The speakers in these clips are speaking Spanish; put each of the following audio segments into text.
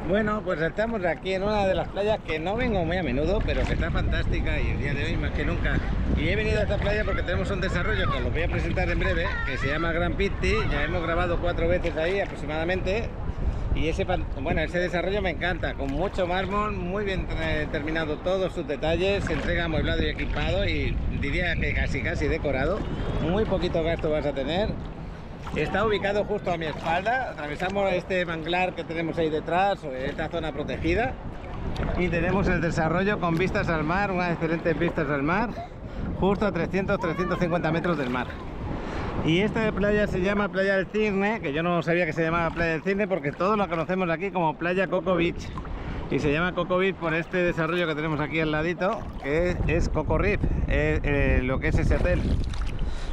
Bueno, pues estamos aquí en una de las playas que no vengo muy a menudo, pero que está fantástica y el día de hoy más que nunca. Y he venido a esta playa porque tenemos un desarrollo que os lo voy a presentar en breve, que se llama Gran Pitti. Ya hemos grabado 4 veces ahí aproximadamente. Y ese desarrollo me encanta, con mucho mármol, muy bien terminado todos sus detalles, se entrega amueblado y equipado y diría que casi decorado. Muy poquito gasto vas a tener. Está ubicado justo a mi espalda, atravesamos este manglar que tenemos ahí detrás, esta zona protegida, y tenemos el desarrollo con vistas al mar, unas excelentes vistas al mar, justo a 300-350 metros del mar. Y esta playa se llama Playa del Cisne, que yo no sabía que se llamaba Playa del Cisne porque todos la conocemos aquí como Playa Coco Beach. Y se llama Coco Beach por este desarrollo que tenemos aquí al ladito, que es Coco Reef, lo que es ese hotel.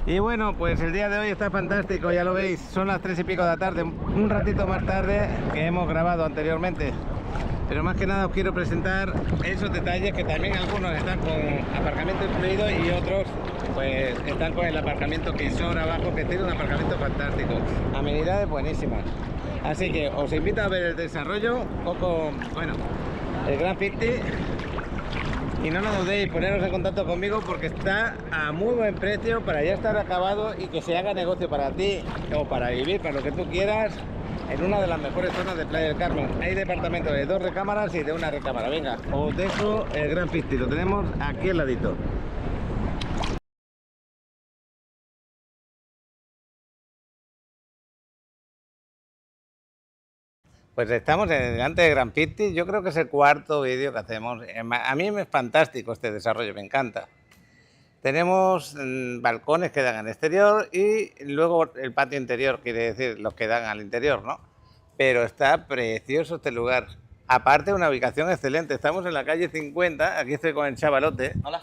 Y bueno, pues el día de hoy está fantástico, ya lo veis, son las 3 y pico de la tarde, un ratito más tarde que hemos grabado anteriormente. Pero más que nada os quiero presentar esos detalles, que también algunos están con aparcamiento incluido y otros pues están con el aparcamiento que son abajo, que tiene un aparcamiento fantástico, amenidades buenísimas. Así que os invito a ver el desarrollo, el Gran Pitti. Y no lo dudéis, poneros en contacto conmigo porque está a muy buen precio para ya estar acabado y que se haga negocio para ti o para vivir, para lo que tú quieras, en una de las mejores zonas de Playa del Carmen. Hay departamentos de 2 recámaras y de 1 recámara. Venga, os dejo el Gran Pitti, lo tenemos aquí al ladito. Pues estamos delante de Gran Pitti, yo creo que es el cuarto vídeo que hacemos. A mí es fantástico este desarrollo, me encanta. Tenemos balcones que dan al exterior y luego el patio interior, quiere decir los que dan al interior, ¿no? Pero está precioso este lugar. Aparte, una ubicación excelente. Estamos en la calle 50, aquí estoy con el chavalote. Hola.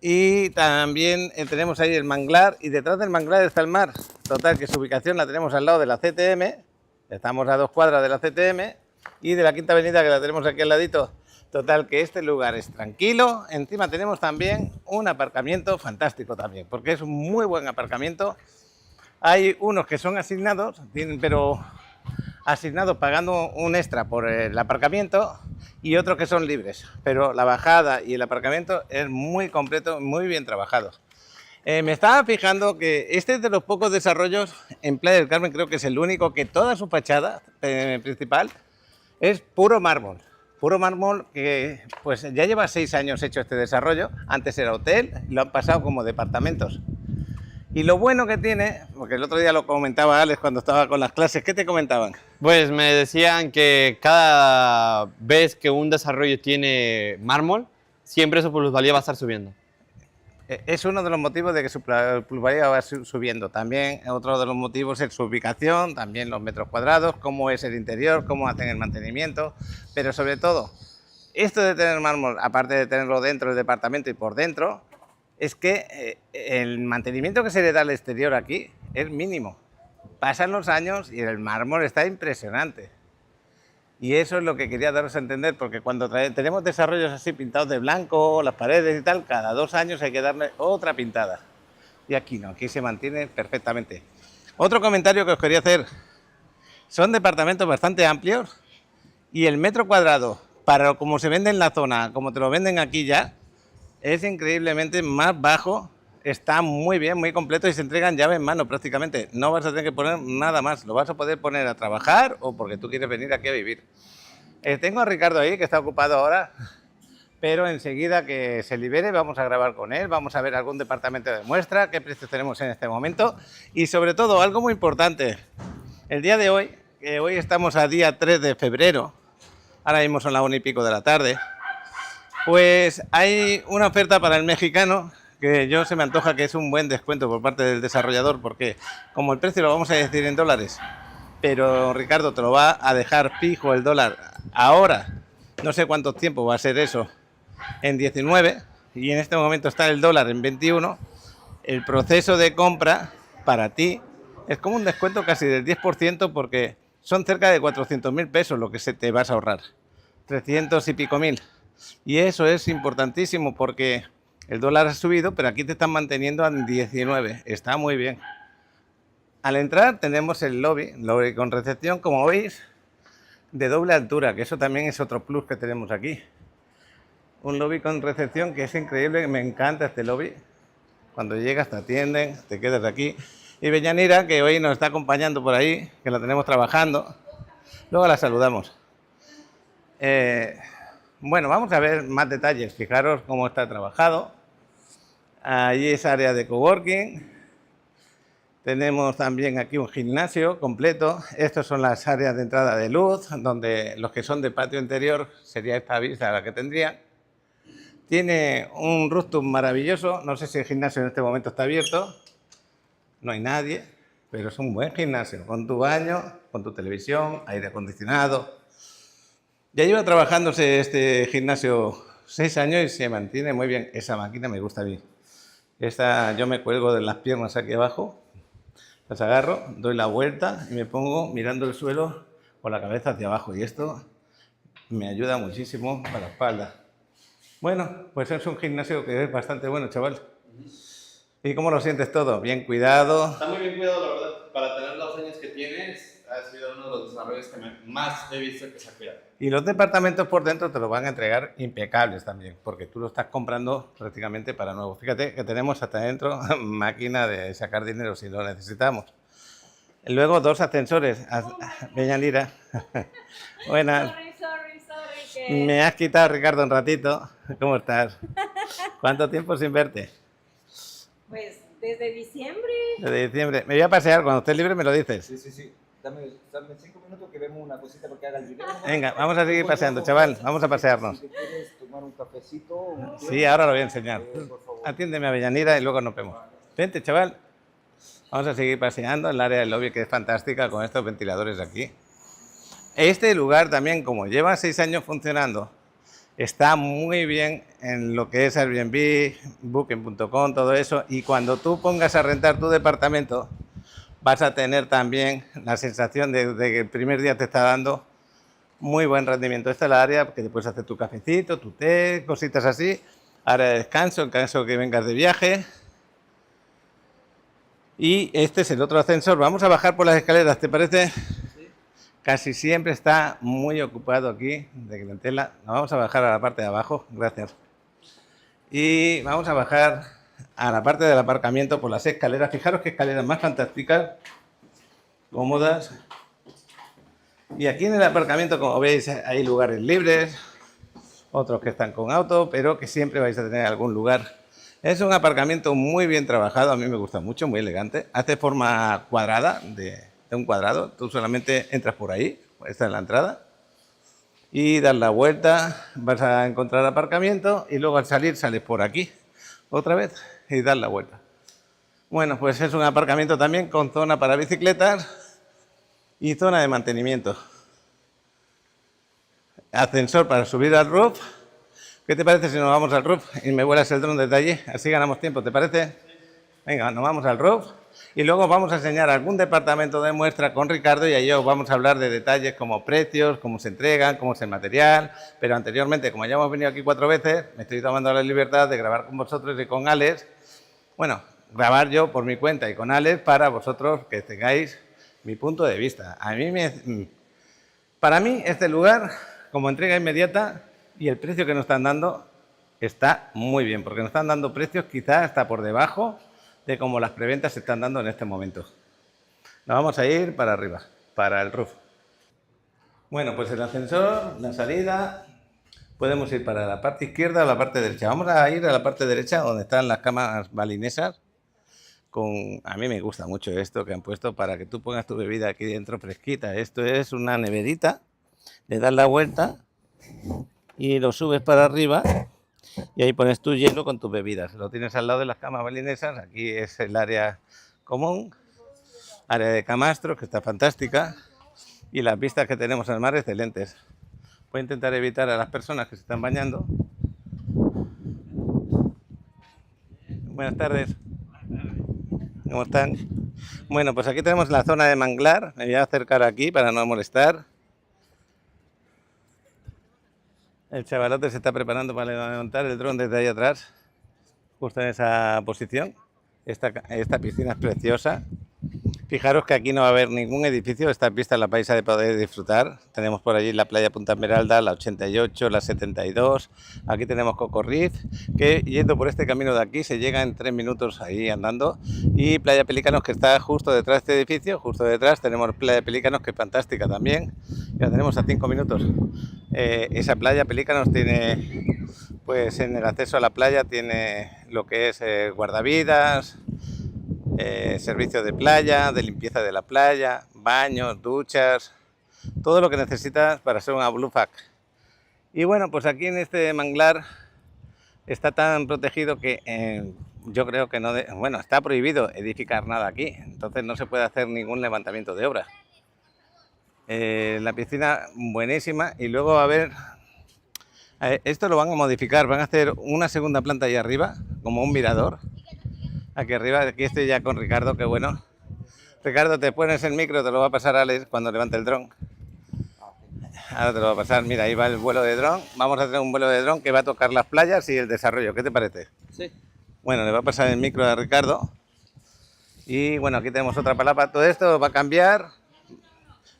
Y también tenemos ahí el manglar y detrás del manglar está el mar. Total, que su ubicación la tenemos al lado de la CTM. Estamos a 2 cuadras de la CTM y de la Quinta Avenida, que la tenemos aquí al ladito. Total, que este lugar es tranquilo. Encima tenemos también un aparcamiento fantástico también, porque es un muy buen aparcamiento. Hay unos que son asignados, pero asignados pagando un extra por el aparcamiento, y otros que son libres. Pero la bajada y el aparcamiento es muy completo, muy bien trabajado. Me estaba fijando que este es de los pocos desarrollos en Playa del Carmen, creo que es el único, que toda su fachada principal es puro mármol. Puro mármol que pues ya lleva 6 años hecho este desarrollo. Antes era hotel, lo han pasado como departamentos. Y lo bueno que tiene, porque el otro día lo comentaba Alex cuando estaba con las clases, ¿qué te comentaban? Pues me decían que cada vez que un desarrollo tiene mármol, siempre su plusvalía va a estar subiendo. Es uno de los motivos de que su plusvalía va subiendo. También otro de los motivos es su ubicación, también los metros cuadrados, cómo es el interior, cómo hacen el mantenimiento, pero sobre todo, esto de tener mármol, aparte de tenerlo dentro del departamento y por dentro, es que el mantenimiento que se le da al exterior aquí es mínimo. Pasan los años y el mármol está impresionante. Y eso es lo que quería daros a entender, porque cuando tenemos desarrollos así pintados de blanco, las paredes y tal, cada 2 años hay que darle otra pintada. Y aquí no, aquí se mantiene perfectamente. Otro comentario que os quería hacer. Son departamentos bastante amplios y el metro cuadrado, para como se vende en la zona, como te lo venden aquí ya, es increíblemente más bajo. Está muy bien, muy completo y se entregan llave en mano prácticamente. No vas a tener que poner nada más, lo vas a poder poner a trabajar o porque tú quieres venir aquí a vivir. Tengo a Ricardo ahí, que está ocupado ahora, pero enseguida que se libere vamos a grabar con él, vamos a ver algún departamento de muestra, qué precios tenemos en este momento y sobre todo algo muy importante. El día de hoy, que hoy estamos a día 3 de febrero, ahora mismo son las 1 y pico de la tarde, pues hay una oferta para el mexicano que yo se me antoja que es un buen descuento por parte del desarrollador, porque como el precio lo vamos a decir en dólares, pero Ricardo te lo va a dejar fijo el dólar ahora, no sé cuánto tiempo va a ser eso, en 19, y en este momento está el dólar en 21, el proceso de compra para ti es como un descuento casi del 10%, porque son cerca de 400.000 pesos lo que se te vas a ahorrar, 300 y pico mil, y eso es importantísimo porque el dólar ha subido, pero aquí te están manteniendo en 19, está muy bien. Al entrar tenemos el lobby con recepción, como veis. de doble altura, que eso también es otro plus que tenemos aquí. Un lobby con recepción que es increíble, me encanta este lobby. Cuando llegas te atienden, te quedas aquí. Y Beñanira, que hoy nos está acompañando por ahí, que la tenemos trabajando. Luego la saludamos. Bueno, vamos a ver más detalles. Fijaros cómo está trabajado. Allí es área de coworking. Tenemos también aquí un gimnasio completo. Estas son las áreas de entrada de luz, donde los que son de patio interior sería esta vista la que tendrían. Tiene un rooftop maravilloso. No sé si el gimnasio en este momento está abierto. No hay nadie, pero es un buen gimnasio, con tu baño, con tu televisión, aire acondicionado. Ya lleva trabajándose este gimnasio 6 años y se mantiene muy bien. Esa máquina me gusta a mí. Yo me cuelgo de las piernas aquí abajo, las agarro, doy la vuelta y me pongo mirando el suelo con la cabeza hacia abajo. Y esto me ayuda muchísimo para la espalda. Bueno, pues es un gimnasio que es bastante bueno, chaval. ¿Y cómo lo sientes todo? ¿Bien cuidado? Está muy bien cuidado, la verdad. Para tener los años que tienes, ha sido uno de los desarrollos que más he visto que se ha cuidado. Y los departamentos por dentro te los van a entregar impecables también, porque tú lo estás comprando prácticamente para nuevo. Fíjate que tenemos hasta dentro máquina de sacar dinero si lo necesitamos. Luego 2 ascensores. Beñanira. Buenas. Sorry, Me has quitado, Ricardo, un ratito. ¿Cómo estás? ¿Cuánto tiempo sin verte? Pues desde diciembre. Desde diciembre. Me voy a pasear, cuando estés libre me lo dices. Sí. Dame 5 minutos que vemos una cosita porque haga el video. Venga, vamos a seguir paseando, chaval. Vamos a pasearnos. Si te quieres tomar un cafecito. Sí, ahora lo voy a enseñar. Por favor. Atiéndeme a Avellanira y luego nos vemos. Vente, chaval. Vamos a seguir paseando en el área del lobby, que es fantástica con estos ventiladores aquí. Este lugar también, como lleva 6 años funcionando, está muy bien en lo que es Airbnb, Booking.com, todo eso. Y cuando tú pongas a rentar tu departamento, vas a tener también la sensación de que el primer día te está dando muy buen rendimiento. Esta es la área que te puedes hacer tu cafecito, tu té, cositas así. Área de descanso en caso de que vengas de viaje. Y este es el otro ascensor. Vamos a bajar por las escaleras, ¿te parece? Sí. Casi siempre está muy ocupado aquí de clientela. Nos vamos a bajar a la parte de abajo, gracias. Y vamos a bajar a la parte del aparcamiento por las escaleras. Fijaros qué escaleras más fantásticas, cómodas. Y aquí en el aparcamiento, como veis, hay lugares libres, otros que están con auto, pero que siempre vais a tener algún lugar. Es un aparcamiento muy bien trabajado, a mí me gusta mucho, muy elegante. Hace forma cuadrada, de un cuadrado. Tú solamente entras por ahí, esta es la entrada, y das la vuelta, vas a encontrar aparcamiento y luego al salir sales por aquí, otra vez, y das la vuelta. Bueno, pues es un aparcamiento también con zona para bicicletas y zona de mantenimiento. Ascensor para subir al roof. ¿Qué te parece si nos vamos al roof y me vuelas el dron desde allí? Así ganamos tiempo, ¿te parece? Venga, nos vamos al roof y luego vamos a enseñar algún departamento de muestra con Ricardo y ahí os vamos a hablar de detalles como precios, cómo se entregan, cómo es el material. Pero anteriormente, como ya hemos venido aquí 4 veces, me estoy tomando la libertad de grabar con vosotros y con Alex. Bueno, grabar yo por mi cuenta y con Alex para vosotros que tengáis mi punto de vista. Para mí este lugar, como entrega inmediata, y el precio que nos están dando está muy bien, porque nos están dando precios quizás hasta por debajo de como las preventas se están dando en este momento. Nos vamos a ir para arriba, para el roof. Bueno, pues el ascensor, la salida, podemos ir para la parte izquierda o la parte derecha. Vamos a ir a la parte derecha donde están las camas balinesas. A mí me gusta mucho esto que han puesto para que tú pongas tu bebida aquí dentro fresquita. Esto es una neverita, le das la vuelta y lo subes para arriba y ahí pones tu hielo con tus bebidas. Lo tienes al lado de las camas balinesas. Aquí es el área común, área de camastros, que está fantástica, y las vistas que tenemos al mar excelentes. Voy a intentar evitar a las personas que se están bañando. Buenas tardes. ¿Cómo están? Bueno, pues aquí tenemos la zona de manglar. Me voy a acercar aquí para no molestar. El chavalote se está preparando para levantar el dron desde ahí atrás, justo en esa posición. Esta piscina es preciosa. Fijaros que aquí no va a haber ningún edificio, esta pista la vais a poder disfrutar. Tenemos por allí la playa Punta Esmeralda, la 88, la 72. Aquí tenemos Coco Reef, que yendo por este camino de aquí se llega en 3 minutos ahí andando. Y Playa Pelícanos, que está justo detrás de este edificio, justo detrás tenemos Playa Pelícanos, que es fantástica también. Ya tenemos a 5 minutos. Esa Playa Pelícanos tiene, pues en el acceso a la playa tiene lo que es guardavidas, servicios de playa, de limpieza de la playa, baños, duchas, todo lo que necesitas para ser una Blue Flag. Y bueno, pues aquí en este manglar está tan protegido que yo creo que no, bueno, está prohibido edificar nada aquí, entonces no se puede hacer ningún levantamiento de obra. La piscina buenísima y luego va a haber, esto lo van a modificar, van a hacer una segunda planta ahí arriba, como un mirador. Aquí arriba, aquí estoy ya con Ricardo, qué bueno. Ricardo, te pones el micro, te lo va a pasar Alex cuando levante el dron. Ahora te lo va a pasar, mira, ahí va el vuelo de dron. Vamos a hacer un vuelo de dron que va a tocar las playas y el desarrollo, ¿qué te parece? Sí. Bueno, le va a pasar el micro a Ricardo. Y bueno, aquí tenemos otra palapa, todo esto va a cambiar.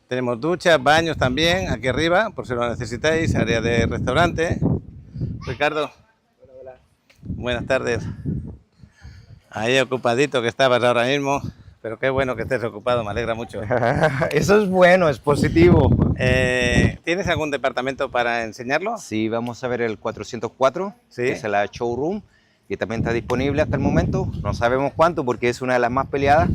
Tenemos duchas, baños también, aquí arriba, por si lo necesitáis, área de restaurante. Ricardo. Hola. Buenas tardes. Ahí ocupadito que estabas ahora mismo, pero qué bueno que estés ocupado, me alegra mucho. Eso es bueno, es positivo. ¿Tienes algún departamento para enseñarlo? Sí, vamos a ver el 404, Sí. que es la showroom, que también está disponible hasta el momento. No sabemos cuánto porque es una de las más peleadas,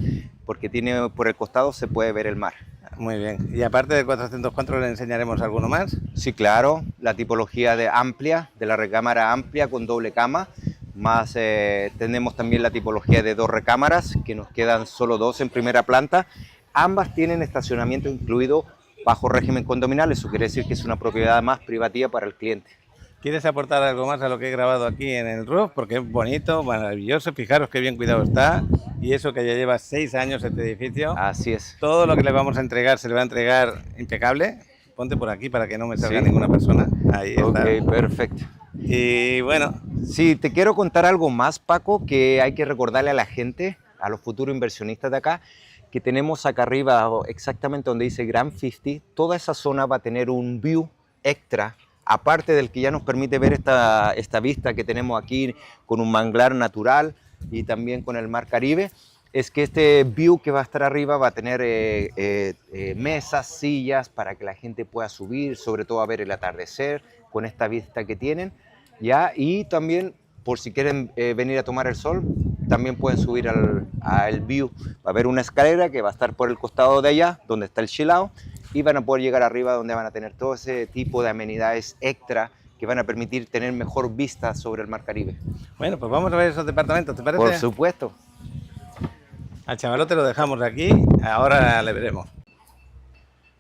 porque tiene por el costado se puede ver el mar. Muy bien. Y aparte del 404, ¿le enseñaremos alguno más? Sí, claro, la tipología de amplia, de la recámara amplia con doble cama, más tenemos también la tipología de 2 recámaras, que nos quedan solo 2 en primera planta. Ambas tienen estacionamiento incluido bajo régimen condominal, eso quiere decir que es una propiedad más privativa para el cliente. ¿Quieres aportar algo más a lo que he grabado aquí en el roof? Porque es bonito, maravilloso, fijaros qué bien cuidado está. Y eso que ya lleva 6 años este edificio. Así es. Todo lo que le vamos a entregar se le va a entregar impecable. Ponte por aquí para que no me salga Sí. ninguna persona. Ahí está. Ok, perfecto. Y bueno, Sí, te quiero contar algo más, Paco, que hay que recordarle a la gente, a los futuros inversionistas de acá, que tenemos acá arriba, exactamente donde dice Grand 50, toda esa zona va a tener un view extra, aparte del que ya nos permite ver esta vista que tenemos aquí con un manglar natural y también con el mar Caribe. Es que este view que va a estar arriba va a tener mesas, sillas para que la gente pueda subir, sobre todo a ver el atardecer con esta vista que tienen, ¿ya? Y también, por si quieren venir a tomar el sol, también pueden subir al view. Va a haber una escalera que va a estar por el costado de allá, donde está el chill out, y van a poder llegar arriba donde van a tener todo ese tipo de amenidades extra que van a permitir tener mejor vista sobre el mar Caribe. bueno, pues vamos a ver esos departamentos, ¿te parece? Por supuesto. Al chavalote lo dejamos aquí, ahora le veremos.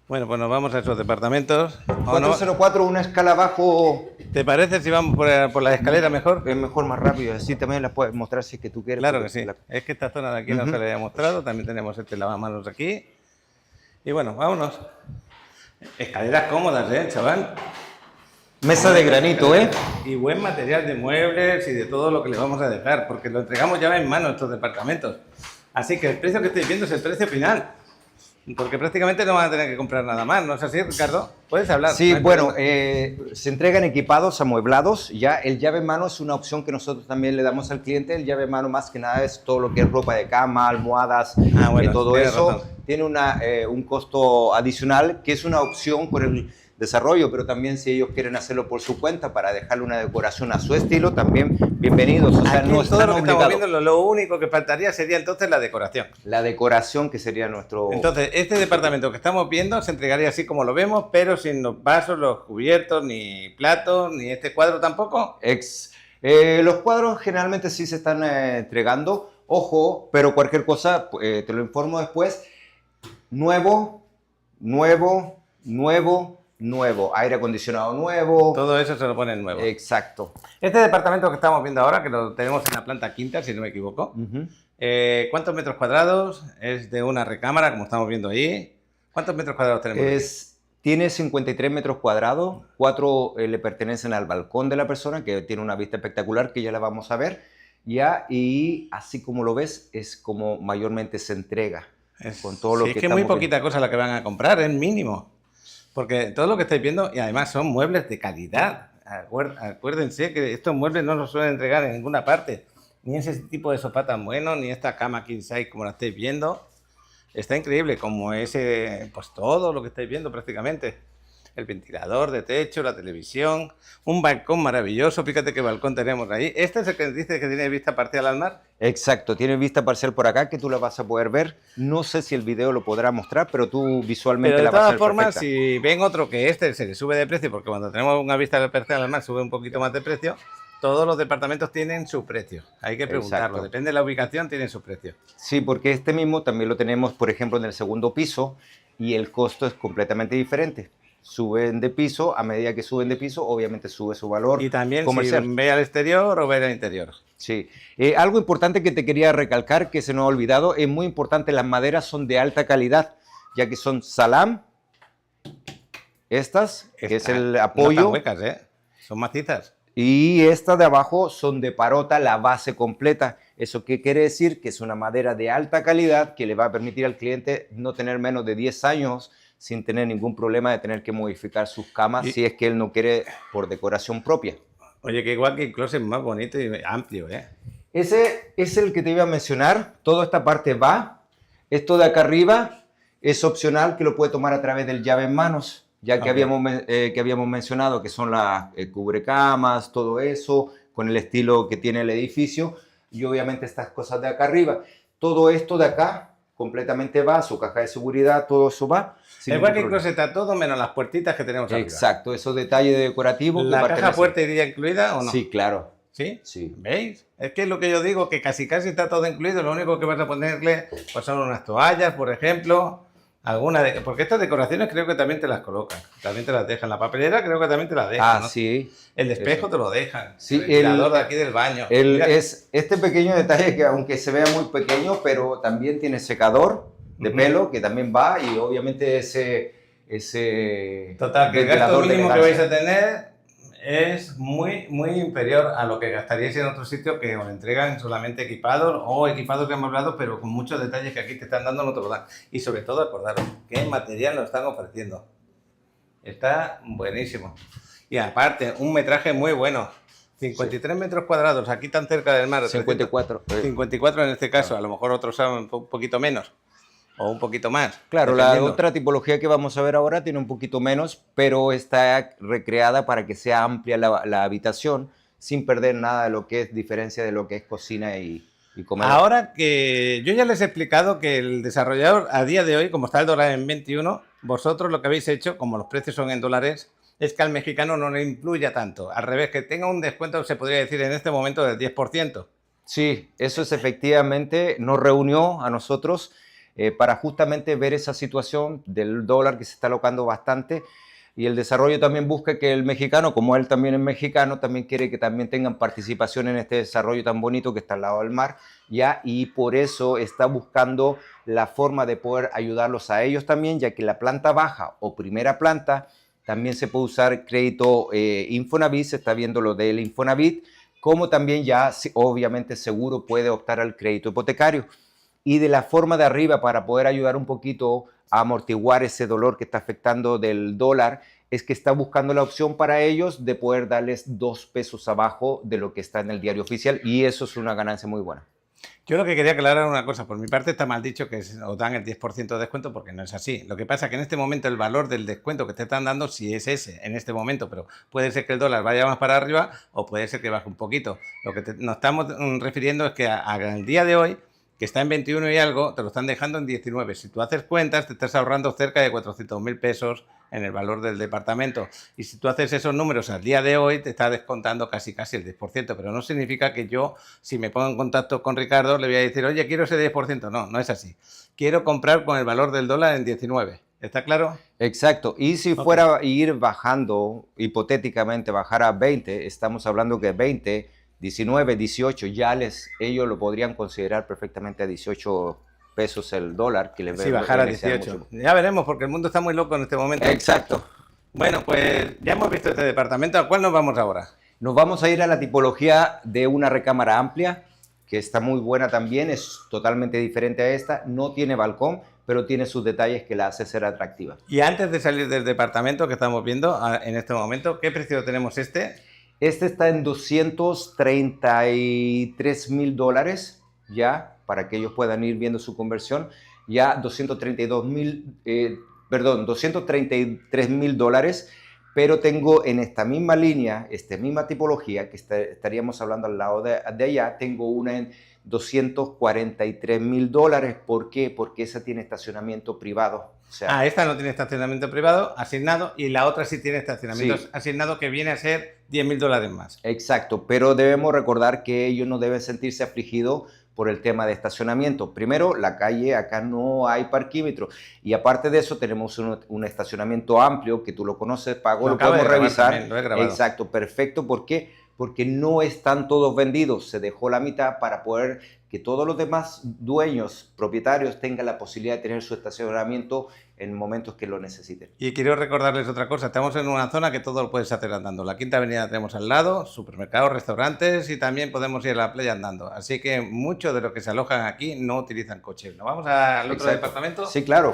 Bueno, pues nos vamos a esos departamentos. ¿O no? 404, una escala abajo, ¿Te parece si vamos por la escalera mejor? es mejor, más rápido. Así también la puedes mostrar si es que tú quieres. Claro que porque sí. la- Es que esta zona de aquí no se le había mostrado. También tenemos este lavamanos aquí. Y bueno, vámonos. Escaleras cómodas, chaval. Mesa de granito, ¿eh? Y buen material de muebles y de todo lo que le vamos a dejar, porque lo entregamos ya en mano estos departamentos. Así que el precio que estoy viendo es el precio final. Porque prácticamente no van a tener que comprar nada más, ¿no es así, Ricardo? ¿Puedes hablar? Sí, No hay bueno, problema. se entregan equipados, amueblados. Ya el llave en mano es una opción que nosotros también le damos al cliente. El llave en mano más que nada es todo lo que es ropa de cama, almohadas, Bueno, todo tienes eso. razón. Tiene un costo adicional que es una opción con el desarrollo, pero también si ellos quieren hacerlo por su cuenta para dejarle una decoración a su estilo, también bienvenidos. O sea, Aquí no en todo están lo que estamos obligados. viendo, lo único que faltaría sería entonces la decoración. La decoración que sería nuestro... Entonces, este departamento que estamos viendo se entregaría así como lo vemos, pero sin los vasos, los cubiertos, ni platos, ni este cuadro tampoco. Los cuadros generalmente sí se están entregando, ojo, pero cualquier cosa te lo informo después. Nuevo, aire acondicionado nuevo. Todo eso se lo ponen nuevo. Exacto. Este departamento que estamos viendo ahora, que lo tenemos en la planta quinta, si no me equivoco, Ujú. ¿cuántos metros cuadrados? Es de una recámara, como estamos viendo ahí. ¿Cuántos metros cuadrados tenemos? Tiene 53 metros cuadrados, 4 le pertenecen al balcón de la persona, que tiene una vista espectacular, que ya la vamos a ver. Ya, y así como lo ves, es como mayormente se entrega. con todo lo Sí, es que que es muy estamos poquita cosa la que van a comprar, es mínimo. Porque todo lo que estáis viendo, y además son muebles de calidad. Acuérdense que estos muebles no los suelen entregar en ninguna parte. Ni ese tipo de sofá tan bueno, ni esta cama king size como la estáis viendo. Está increíble, como ese, pues todo lo que estáis viendo prácticamente. El ventilador de techo, la televisión, un balcón maravilloso. Fíjate qué balcón tenemos ahí. Este es el que dice que tiene vista parcial al mar. Exacto, tiene vista parcial por acá que tú la vas a poder ver. No sé si el video lo podrá mostrar, pero tú visualmente Pero de la vas a todas ver formas, perfecta. si ven otro que este se le sube de precio, porque cuando tenemos una vista parcial al mar sube un poquito más de precio, todos los departamentos tienen su precio. Hay que preguntarlo. Exacto. Depende de la ubicación, tienen su precio. Sí, porque este mismo también lo tenemos, por ejemplo, en el segundo piso y el costo es completamente diferente. Suben de piso, a medida que suben de piso, obviamente sube su valor Y también comercial. si ve al exterior o ve al interior. Sí. Algo importante que te quería recalcar, que se nos ha olvidado, es muy importante, las maderas son de alta calidad, ya que son salam, estas, que es el No están apoyo, huecas, ¿eh? Son macizas. y estas de abajo son de parota, la base completa. ¿Eso qué quiere decir? Que es una madera de alta calidad que le va a permitir al cliente no tener menos de 10 años sin tener ningún problema de tener que modificar sus camas si es que él no quiere por decoración propia. Oye, que igual que el closet es más bonito y amplio, ¿eh? Ese es el que te iba a mencionar. Toda esta parte va. Esto de acá arriba es opcional, que lo puede tomar a través del llave en manos, ya que, Ok. que habíamos mencionado que son las cubrecamas, todo eso, con el estilo que tiene el edificio. Y obviamente estas cosas de acá arriba. Todo esto de acá completamente va, su caja de seguridad, todo eso va. sin Igual ningún que el problema. closet está todo menos las puertitas que tenemos arriba. Exacto, esos detalles decorativos. que ¿La caja pertenecen- fuerte iría incluida o no? Sí, claro. ¿Sí? Sí. ¿Veis? Es que es lo que yo digo, que casi está todo incluido. Lo único que vas a ponerle pues son unas toallas, por ejemplo. Porque estas decoraciones creo que también te las colocan. También te las dejan. La papelera creo que también te la dejan. Ah, ¿no? sí. El espejo Eso. te lo dejan. Sí, el ventilador de aquí del baño. Mira, Es este pequeño detalle que aunque se vea muy pequeño, pero también tiene secador de Ujú. pelo que también va y obviamente ese total, que el gasto ventilador de mínimo que vais elegancia. a tener es muy inferior a lo que gastaríais en otro sitio que os entregan solamente equipados o equipados que hemos hablado, pero con muchos detalles que aquí te están dando no te lo dan. Y sobre todo, acordaros, qué material nos están ofreciendo. Está buenísimo. Y aparte, un metraje muy bueno. 53 metros cuadrados, aquí tan cerca del mar. 54. 54 en este caso, a lo mejor otros saben un poquito menos o un poquito más. Claro, la dependiendo. otra tipología que vamos a ver ahora tiene un poquito menos, pero está recreada para que sea amplia la habitación sin perder nada de lo que es diferencia de lo que es cocina y comedor. Ahora que yo ya les he explicado que el desarrollador a día de hoy, como está el dólar en 21, vosotros lo que habéis hecho, como los precios son en dólares, es que al mexicano no le influya tanto. Al revés, que tenga un descuento, se podría decir en este momento, del 10%. Sí, eso es efectivamente, nos reunió a nosotros para justamente ver esa situación del dólar que se está alocando bastante y el desarrollo también busca que el mexicano, como él también es mexicano, también quiere que también tengan participación en este desarrollo tan bonito que está al lado del mar, ya, y por eso está buscando la forma de poder ayudarlos a ellos también, ya que la planta baja o primera planta también se puede usar crédito Infonavit, se está viendo lo del Infonavit, como también ya obviamente seguro puede optar al crédito hipotecario. Y de la forma de arriba para poder ayudar un poquito a amortiguar ese dolor que está afectando del dólar, es que está buscando la opción para ellos de poder darles 2 pesos abajo de lo que está en el diario oficial y eso es una ganancia muy buena. Yo lo que quería aclarar una cosa, por mi parte está mal dicho que os dan el 10% de descuento porque no es así. Lo que pasa es que en este momento el valor del descuento que te están dando sí es ese, en este momento, pero puede ser que el dólar vaya más para arriba o puede ser que baje un poquito. Lo que nos estamos refiriendo es que al día de hoy, que está en 21 y algo, te lo están dejando en 19. Si tú haces cuentas, te estás ahorrando cerca de 400.000 pesos en el valor del departamento. Y si tú haces esos números al día de hoy, te está descontando casi el 10%. Pero no significa que yo, si me pongo en contacto con Ricardo, le voy a decir, oye, quiero ese 10%. No, no es así. Quiero comprar con el valor del dólar en 19. ¿Está claro? Exacto. Y si fuera a ir bajando, hipotéticamente bajar a 20, estamos hablando que 20, 19, 18, ya ellos lo podrían considerar perfectamente a 18 pesos el dólar. Que Si bajara a 18. Ya veremos, porque el mundo está muy loco en este momento. Exacto. Bueno, pues ya hemos visto este departamento. ¿A cuál nos vamos ahora? Nos vamos a ir a la tipología de una recámara amplia, que está muy buena también, es totalmente diferente a esta, no tiene balcón, pero tiene sus detalles que la hace ser atractiva. Y antes de salir del departamento que estamos viendo en este momento, ¿qué precio tenemos este? Este está en $233.000 ya, para que ellos puedan ir viendo su conversión, ya $233.000, pero tengo en esta misma línea, esta misma tipología, que estaríamos hablando al lado de allá, tengo una en $243.000. ¿Por qué? Porque esa tiene estacionamiento privado. O sea, Esta no tiene estacionamiento privado asignado y la otra sí tiene estacionamiento Sí. asignado, que viene a ser $10.000 más. exacto, pero debemos recordar que ellos no deben sentirse afligidos por el tema de estacionamiento. Primero, la calle, acá no hay parquímetro. Y aparte de eso, tenemos un estacionamiento amplio, que tú lo conoces, Paco, lo acabo de podemos grabar revisar. también, lo he grabado. Exacto, perfecto. ¿Por qué? Porque no están todos vendidos. Se dejó la mitad para poder que todos los demás dueños, propietarios, tengan la posibilidad de tener su estacionamiento en momentos que lo necesiten. Y quiero recordarles otra cosa, estamos en una zona que todo lo puedes hacer andando. La Quinta Avenida la tenemos al lado, supermercados, restaurantes y también podemos ir a la playa andando. Así que muchos de los que se alojan aquí no utilizan coches. ¿Nos vamos al otro Exacto. departamento? Sí, claro.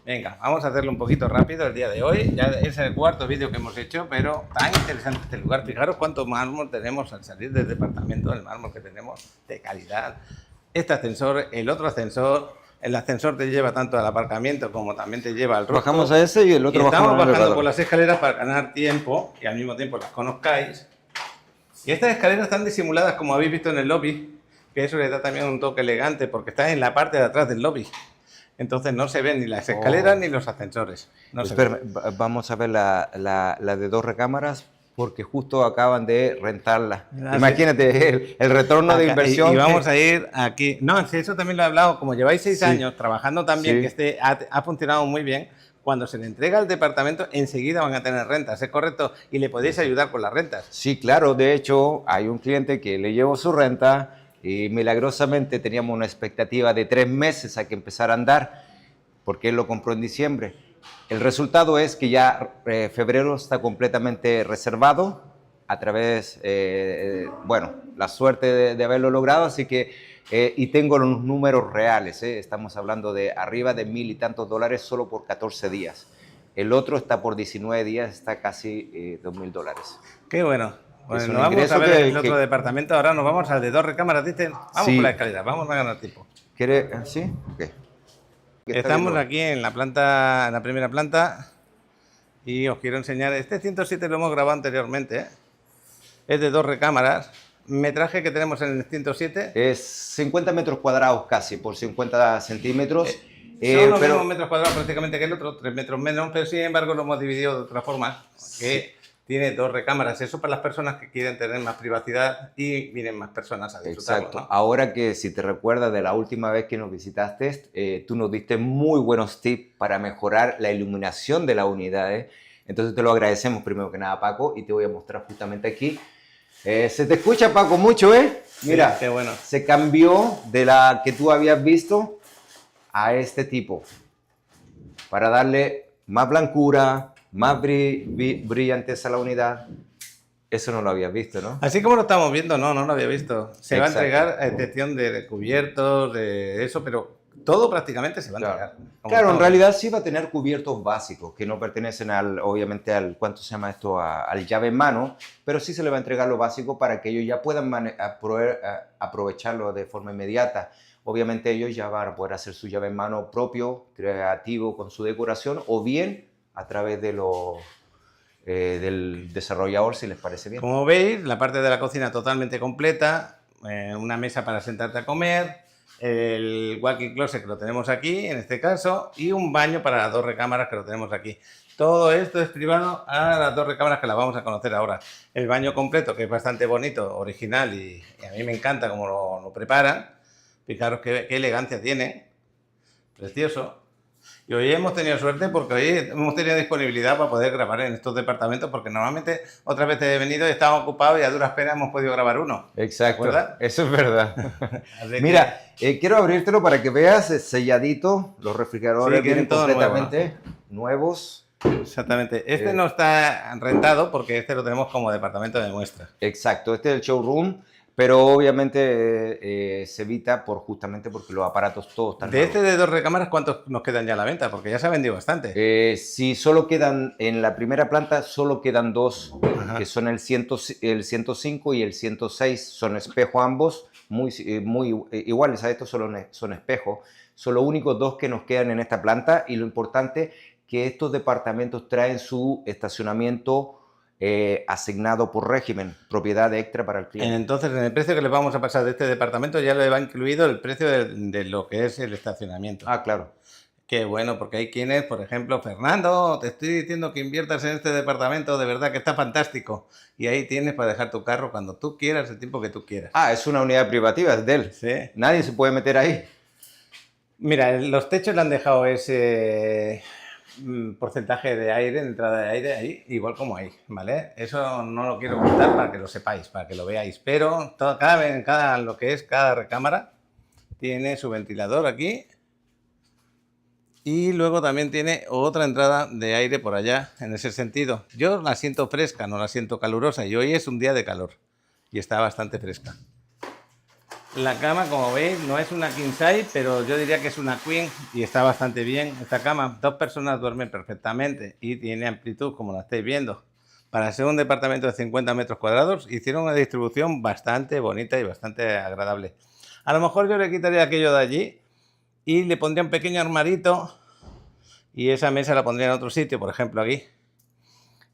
Venga, vamos a hacerlo un poquito rápido el día de hoy. Ya es el cuarto vídeo que hemos hecho, pero tan interesante este lugar. Fijaros cuánto mármol tenemos al salir del departamento, el mármol que tenemos de calidad. Este ascensor, el otro ascensor. El ascensor te lleva tanto al aparcamiento como también te lleva al rooftop. Bajamos a ese y el otro Y estamos bajamos al bajando elevador. por las escaleras para ganar tiempo y al mismo tiempo las conozcáis. Y estas escaleras están disimuladas, como habéis visto en el lobby, que eso le da también un toque elegante porque está en la parte de atrás del lobby. Entonces no se ven ni las escaleras ni los ascensores. No se ven. Espera, vamos a ver la de 2 recámaras, porque justo acaban de rentarla. Ah, Imagínate el retorno de Acá, inversión. y vamos a ir aquí. No, si eso también lo he hablado. Como lleváis 6 Sí. años trabajando también, Sí. que ha funcionado muy bien. Cuando se le entrega al departamento, enseguida van a tener rentas, ¿es correcto? Y le podéis ayudar con las rentas. Sí, claro. De hecho, hay un cliente que le llevó su renta y milagrosamente teníamos una expectativa de 3 meses a que empezara a andar, porque él lo compró en diciembre. El resultado es que ya febrero está completamente reservado a través, bueno, la suerte de haberlo logrado, así que, y tengo los números reales, estamos hablando de arriba de $1,000 y tantos solo por 14 días. El otro está por 19 días, está casi $2,000. Qué bueno. Bueno, Es un nos vamos ingreso a ver que- el otro que- departamento. Ahora nos vamos al de 2 recámaras, dicen. Vamos Sí. por la escalera, vamos a ganar tiempo. ¿Quiere? ¿Sí? Ok. Estamos aquí en la planta, en la primera planta, y os quiero enseñar. Este 107 lo hemos grabado anteriormente, ¿eh? Es de 2 recámaras. Metraje que tenemos en el 107 Es 50 metros cuadrados casi, por 50 centímetros. son los pero mismos metros cuadrados prácticamente que el otro, 3 metros menos, pero sin embargo lo hemos dividido de otra forma, que tiene 2 recámaras. Eso para las personas que quieren tener más privacidad y vienen más personas a disfrutarlo, exacto. ¿no? Ahora que si te recuerdas de la última vez que nos visitaste, tú nos diste muy buenos tips para mejorar la iluminación de las unidades. Entonces te lo agradecemos primero que nada, Paco, y te voy a mostrar justamente aquí. Se te escucha, Paco, mucho, ¿eh? Mira, Sí, qué bueno. se cambió de la que tú habías visto a este tipo para darle más blancura, más brillantez a la unidad. Eso no lo habías visto, ¿no? Así como lo estamos viendo, no lo había visto. Se va a Exacto. entregar a excepción de cubiertos, de eso, pero todo prácticamente se va a Claro. entregar. Como Claro, en estamos realidad sí va a tener cubiertos básicos que no pertenecen obviamente al, ¿cuánto se llama esto? Al llave en mano, pero sí se le va a entregar lo básico para que ellos ya puedan aprovecharlo de forma inmediata. Obviamente ellos ya van a poder hacer su llave en mano propio, creativo, con su decoración, o bien a través de del desarrollador, si les parece bien. Como veis, la parte de la cocina totalmente completa, una mesa para sentarte a comer, el walk-in closet que lo tenemos aquí, en este caso, y un baño para las 2 recámaras que lo tenemos aquí. Todo esto es privado a las 2 recámaras que las vamos a conocer ahora. El baño completo, que es bastante bonito, original, y a mí me encanta cómo lo preparan. Fijaros qué elegancia tiene, precioso. Y hoy hemos tenido suerte porque hoy hemos tenido disponibilidad para poder grabar en estos departamentos, porque normalmente otras veces he venido y estaba ocupado y a duras penas hemos podido grabar uno. Exacto, ¿Verdad? eso es verdad. Así que- Mira, quiero abrirtelo para que veas, es selladito, los refrigeradores Sí, vienen vienen todo completamente nuevos. Exactamente. Este no está rentado porque este lo tenemos como departamento de muestra. Exacto, este es el showroom, pero obviamente se evita justamente porque los aparatos todos están De nuevos. este de 2 recámaras, ¿cuántos nos quedan ya a la venta? Porque ya se ha vendido bastante. Si solo quedan, en la primera planta solo quedan dos, Ajá. que son el 105 y el 106, son espejo ambos, muy iguales a estos, solo son espejos. Son los únicos dos que nos quedan en esta planta y lo importante que estos departamentos traen su estacionamiento asignado por régimen, propiedad extra para el cliente. Entonces, en el precio que le vamos a pasar de este departamento ya le va incluido el precio de lo que es el estacionamiento. Ah, claro. Qué bueno, porque hay quienes, por ejemplo, Fernando, te estoy diciendo que inviertas en este departamento, de verdad que está fantástico. Y ahí tienes para dejar tu carro cuando tú quieras, el tiempo que tú quieras. Ah, es una unidad privativa, es de él. Sí. Nadie se puede meter ahí. Mira, los techos le han dejado ese porcentaje de aire, de entrada de aire ahí, igual como ahí, ¿vale? Eso no lo quiero contar para que lo sepáis, para que lo veáis, pero lo que es cada recámara tiene su ventilador aquí y luego también tiene otra entrada de aire por allá, en ese sentido. Yo la siento fresca, no la siento calurosa y hoy es un día de calor y está bastante fresca. La cama, como veis, no es una king size, pero yo diría que es una queen y está bastante bien esta cama. 2 personas duermen perfectamente y tiene amplitud, como la estáis viendo. Para ser un departamento de 50 metros cuadrados, hicieron una distribución bastante bonita y bastante agradable. A lo mejor yo le quitaría aquello de allí y le pondría un pequeño armarito y esa mesa la pondría en otro sitio, por ejemplo aquí.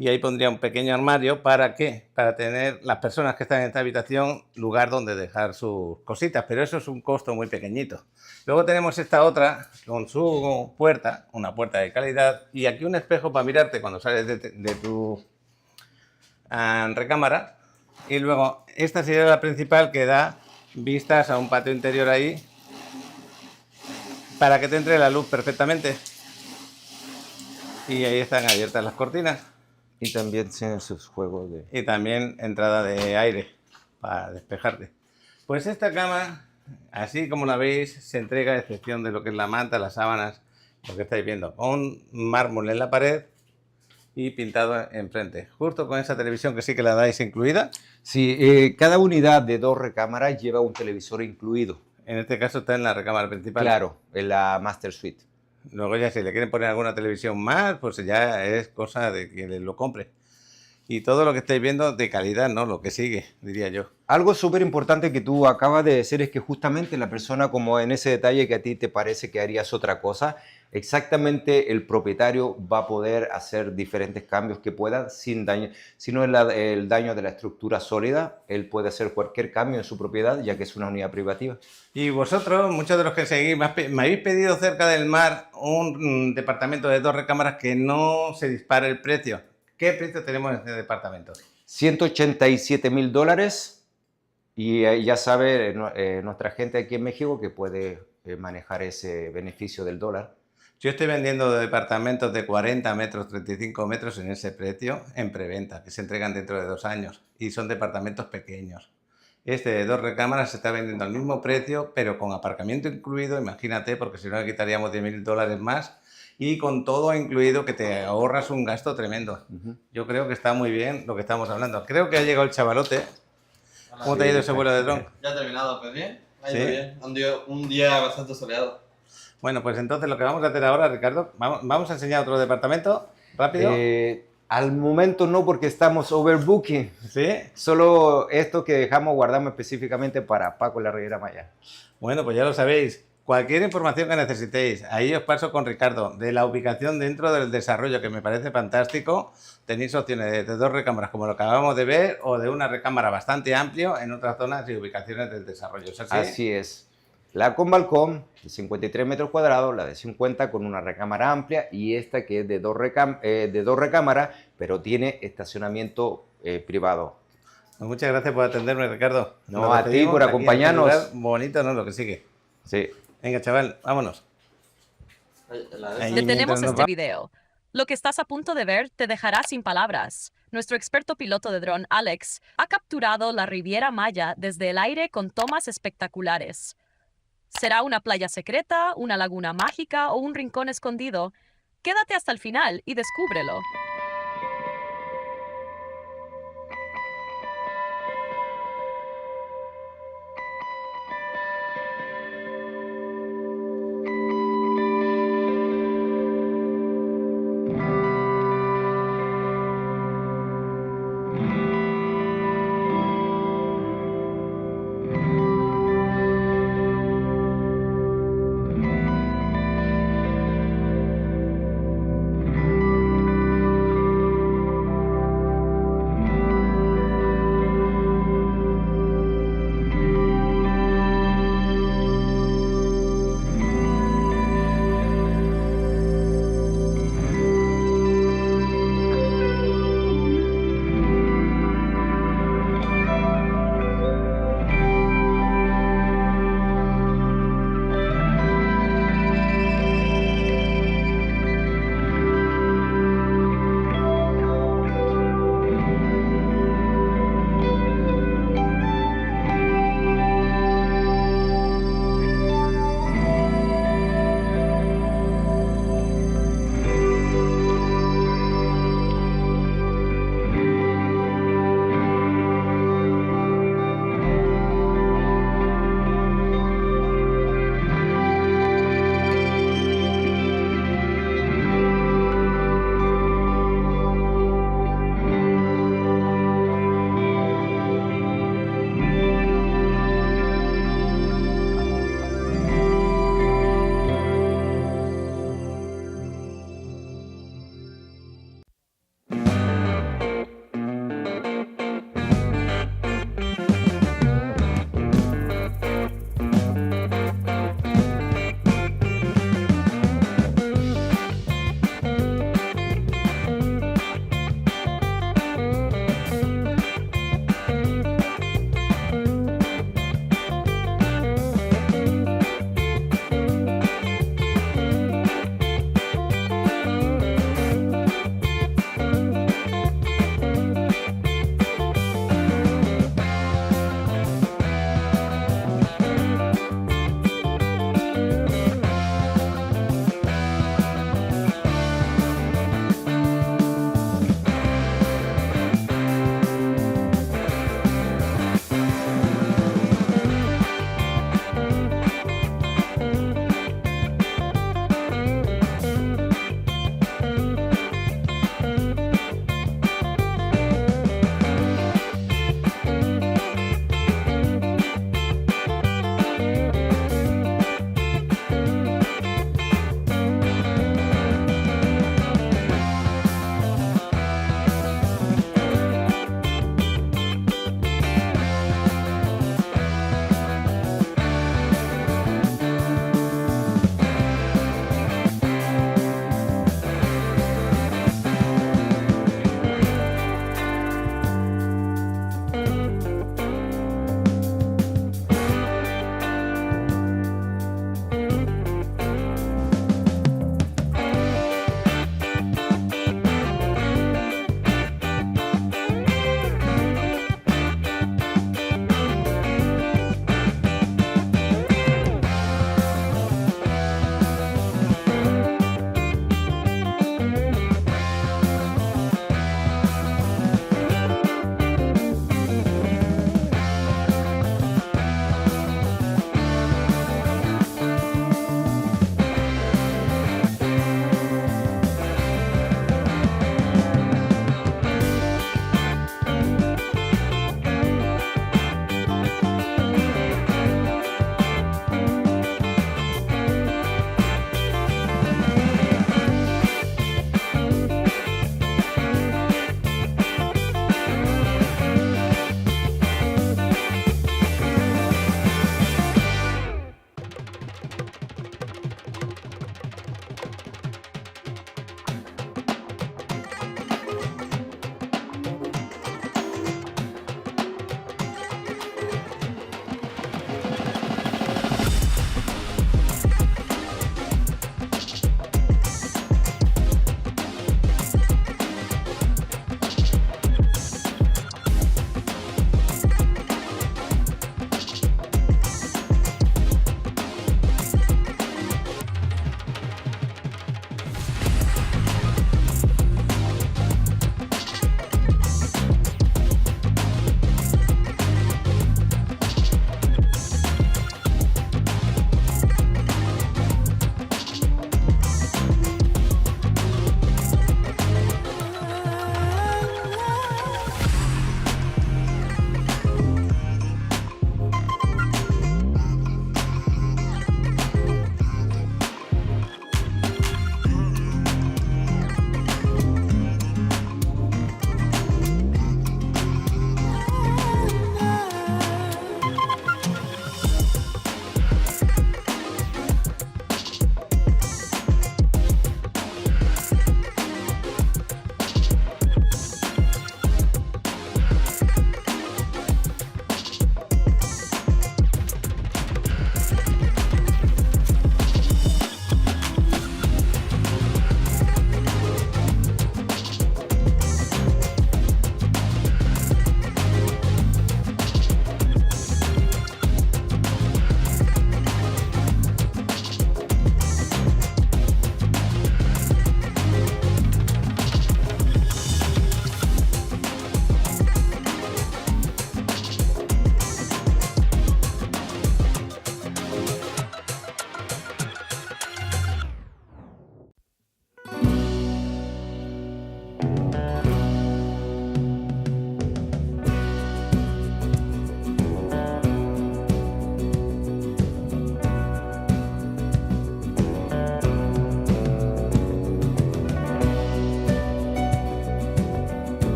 Y ahí pondría un pequeño armario, ¿para qué? Para tener las personas que están en esta habitación lugar donde dejar sus cositas, pero eso es un costo muy pequeñito. Luego tenemos esta otra con su puerta, una puerta de calidad, y aquí un espejo para mirarte cuando sales de tu recámara. Y luego esta sería la principal que da vistas a un patio interior ahí para que te entre la luz perfectamente. Y ahí están abiertas las cortinas. Y también tienen sus juegos de... Y también entrada de aire para despejarte. Pues esta cama, así como la veis, se entrega a excepción de lo que es la manta, las sábanas, lo que estáis viendo, con mármol en la pared y pintado enfrente, justo con esa televisión que sí que la dais incluida. Sí, cada unidad de 2 recámaras lleva un televisor incluido. En este caso está en la recámara principal. Claro, en la Master Suite. Luego ya si le quieren poner alguna televisión más, pues ya es cosa de que lo compre. Y todo lo que estáis viendo de calidad, no, lo que sigue, diría yo. Algo súper importante que tú acabas de decir es que justamente la persona, como en ese detalle que a ti te parece que harías otra cosa, exactamente el propietario va a poder hacer diferentes cambios que pueda sin daño. Si no es el daño de la estructura sólida, él puede hacer cualquier cambio en su propiedad, ya que es una unidad privativa. Y vosotros, muchos de los que seguís, me habéis pedido cerca del mar un departamento de 2 recámaras que no se dispare el precio. ¿Qué precio tenemos en este departamento? $187,000 y ya sabe nuestra gente aquí en México que puede manejar ese beneficio del dólar. Yo estoy vendiendo departamentos de 40 metros, 35 metros en ese precio en preventa, que se entregan dentro de 2 años y son departamentos pequeños. Este de 2 recámaras se está vendiendo al mismo precio, pero con aparcamiento incluido, imagínate, porque si no le quitaríamos $10,000 más y con todo incluido que te ahorras un gasto tremendo. Yo creo que está muy bien lo que estamos hablando. Creo que ha llegado el chavalote. ¿Cómo te ha ido ese vuelo de dron? Ya ha terminado, pues bien. Ha ¿Sí? ido bien. Un día bastante soleado. Bueno, pues entonces lo que vamos a hacer ahora, Ricardo, vamos a enseñar otro departamento, rápido. Al momento no, porque estamos overbooking. ¿Sí? Solo esto que guardamos específicamente para Paco La Riviera Maya. Bueno, pues ya lo sabéis. Cualquier información que necesitéis, ahí os paso con Ricardo, de la ubicación dentro del desarrollo, que me parece fantástico. Tenéis opciones de 2 recámaras, como lo que acabamos de ver, o de una recámara bastante amplio en otras zonas y ubicaciones del desarrollo. ¿Es así? Así es. La con balcón de 53 metros cuadrados, la de 50 con una recámara amplia y esta que es de 2 recámaras, pero tiene estacionamiento privado. Pues muchas gracias por atenderme, Ricardo. No, Nos a ti despedimos por aquí en este acompañarnos. lugar bonito, ¿no? Lo que sigue. Sí. Venga, chaval, vámonos. Ahí Detenemos mientras nos este video. Lo que estás a punto de ver te dejará sin palabras. Nuestro experto piloto de dron, Alex, ha capturado la Riviera Maya desde el aire con tomas espectaculares. ¿Será una playa secreta, una laguna mágica o un rincón escondido? Quédate hasta el final y descúbrelo.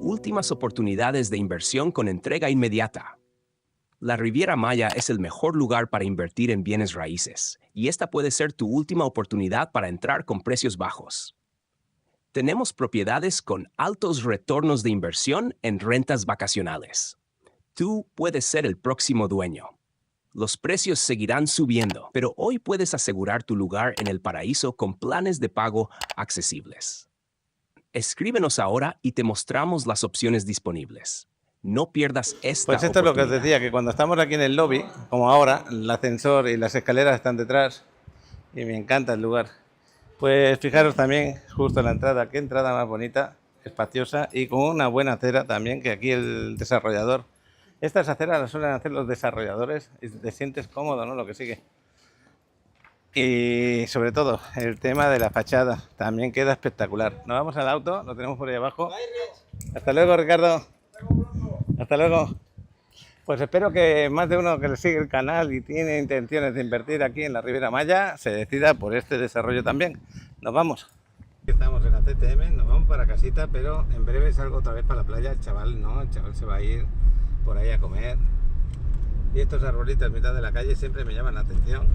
últimas oportunidades de inversión con entrega inmediata. La Riviera Maya es el mejor lugar para invertir en bienes raíces, y esta puede ser tu última oportunidad para entrar con precios bajos. Tenemos propiedades con altos retornos de inversión en rentas vacacionales. Tú puedes ser el próximo dueño. Los precios seguirán subiendo, pero hoy puedes asegurar tu lugar en el paraíso con planes de pago accesibles. Escríbenos ahora y te mostramos las opciones disponibles. No pierdas esta Pues esto es lo que os oportunidad. decía, que cuando estamos aquí en el lobby, como ahora, el ascensor y las escaleras están detrás y me encanta el lugar. Pues fijaros también justo en la entrada, qué entrada más bonita, espaciosa y con una buena acera también, que aquí el desarrollador. Estas aceras las suelen hacer los desarrolladores y te sientes cómodo, ¿no? Lo que sigue. Y sobre todo, el tema de la fachada también queda espectacular. Nos vamos al auto, lo tenemos por ahí abajo. Hasta luego, Ricardo. Hasta luego. Pues espero que más de uno que le sigue el canal y tiene intenciones de invertir aquí en la Riviera Maya se decida por este desarrollo también. Nos vamos. Estamos en la CTM, nos vamos para casita, pero en breve salgo otra vez para la playa. El chaval no, el chaval se va a ir por ahí a comer. Y estos arbolitos en mitad de la calle siempre me llaman la atención.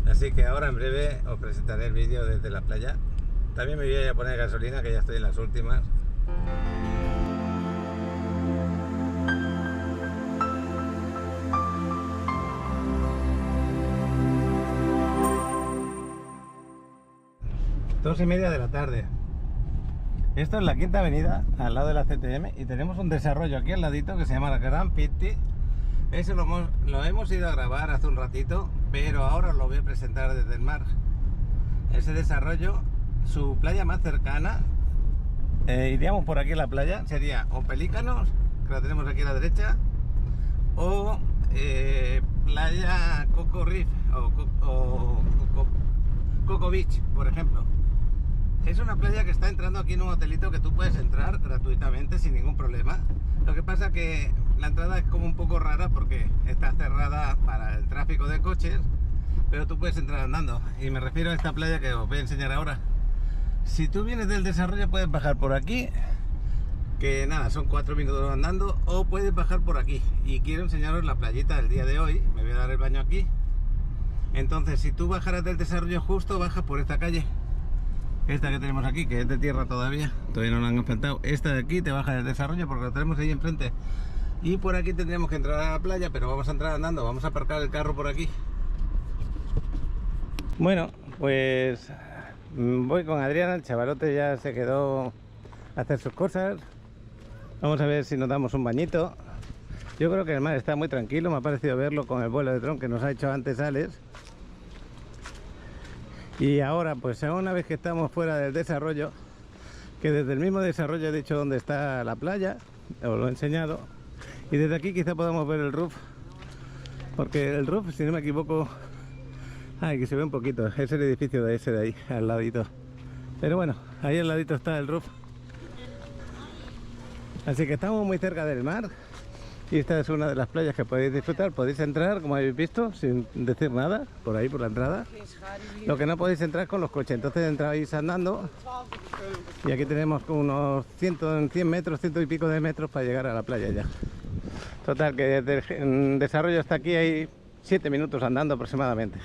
Así que ahora en breve os presentaré el vídeo desde la playa. También me voy a ir a poner gasolina, que ya estoy en las últimas. Dos y media de la tarde. Esto es la Quinta Avenida, al lado de la CTM, y tenemos un desarrollo aquí al ladito que se llama la Gran Pitti. Eso lo hemos ido a grabar hace un ratito, pero ahora os lo voy a presentar desde el mar. Ese desarrollo, su playa más cercana, iríamos por aquí a la playa, sería o Pelícanos, que la tenemos aquí a la derecha, o playa Coco Reef o Coco Beach, por ejemplo. Es una playa que está entrando aquí en un hotelito que tú puedes entrar gratuitamente sin ningún problema. Lo que pasa que la entrada es como un poco rara porque está cerrada para el tráfico de coches, pero tú puedes entrar andando. Y me refiero a esta playa que os voy a enseñar ahora. Si tú vienes del desarrollo puedes bajar por aquí, que nada, son 4 minutos andando, o puedes bajar por aquí. Y quiero enseñaros la playita del día de hoy. Me voy a dar el baño aquí. Entonces, si tú bajaras del desarrollo justo, bajas por esta calle. Esta que tenemos aquí, que es de tierra todavía no la han asfaltado. Esta de aquí te baja del desarrollo porque lo tenemos ahí enfrente. Y por aquí tendríamos que entrar a la playa, pero vamos a entrar andando. Vamos a aparcar el carro por aquí. Bueno, pues voy con Adriana. El chavalote ya se quedó a hacer sus cosas. Vamos a ver si nos damos un bañito. Yo creo que el mar está muy tranquilo. Me ha parecido verlo con el vuelo de dron que nos ha hecho antes Alex. Y ahora, pues una vez que estamos fuera del desarrollo, que desde el mismo desarrollo he dicho dónde está la playa, os lo he enseñado, y desde aquí quizá podamos ver el roof, porque el roof, si no me equivoco, que se ve un poquito, es el edificio de ese de ahí, al ladito. Pero bueno, ahí al ladito está el roof. Así que estamos muy cerca del mar. Y esta es una de las playas que podéis disfrutar. Podéis entrar, como habéis visto, sin decir nada, por ahí, por la entrada. Lo que no podéis entrar es con los coches. Entonces entráis andando. Y aquí tenemos unos 100 metros, 100 y pico de metros para llegar a la playa ya. Total, que desde el desarrollo hasta aquí hay 7 minutos andando aproximadamente.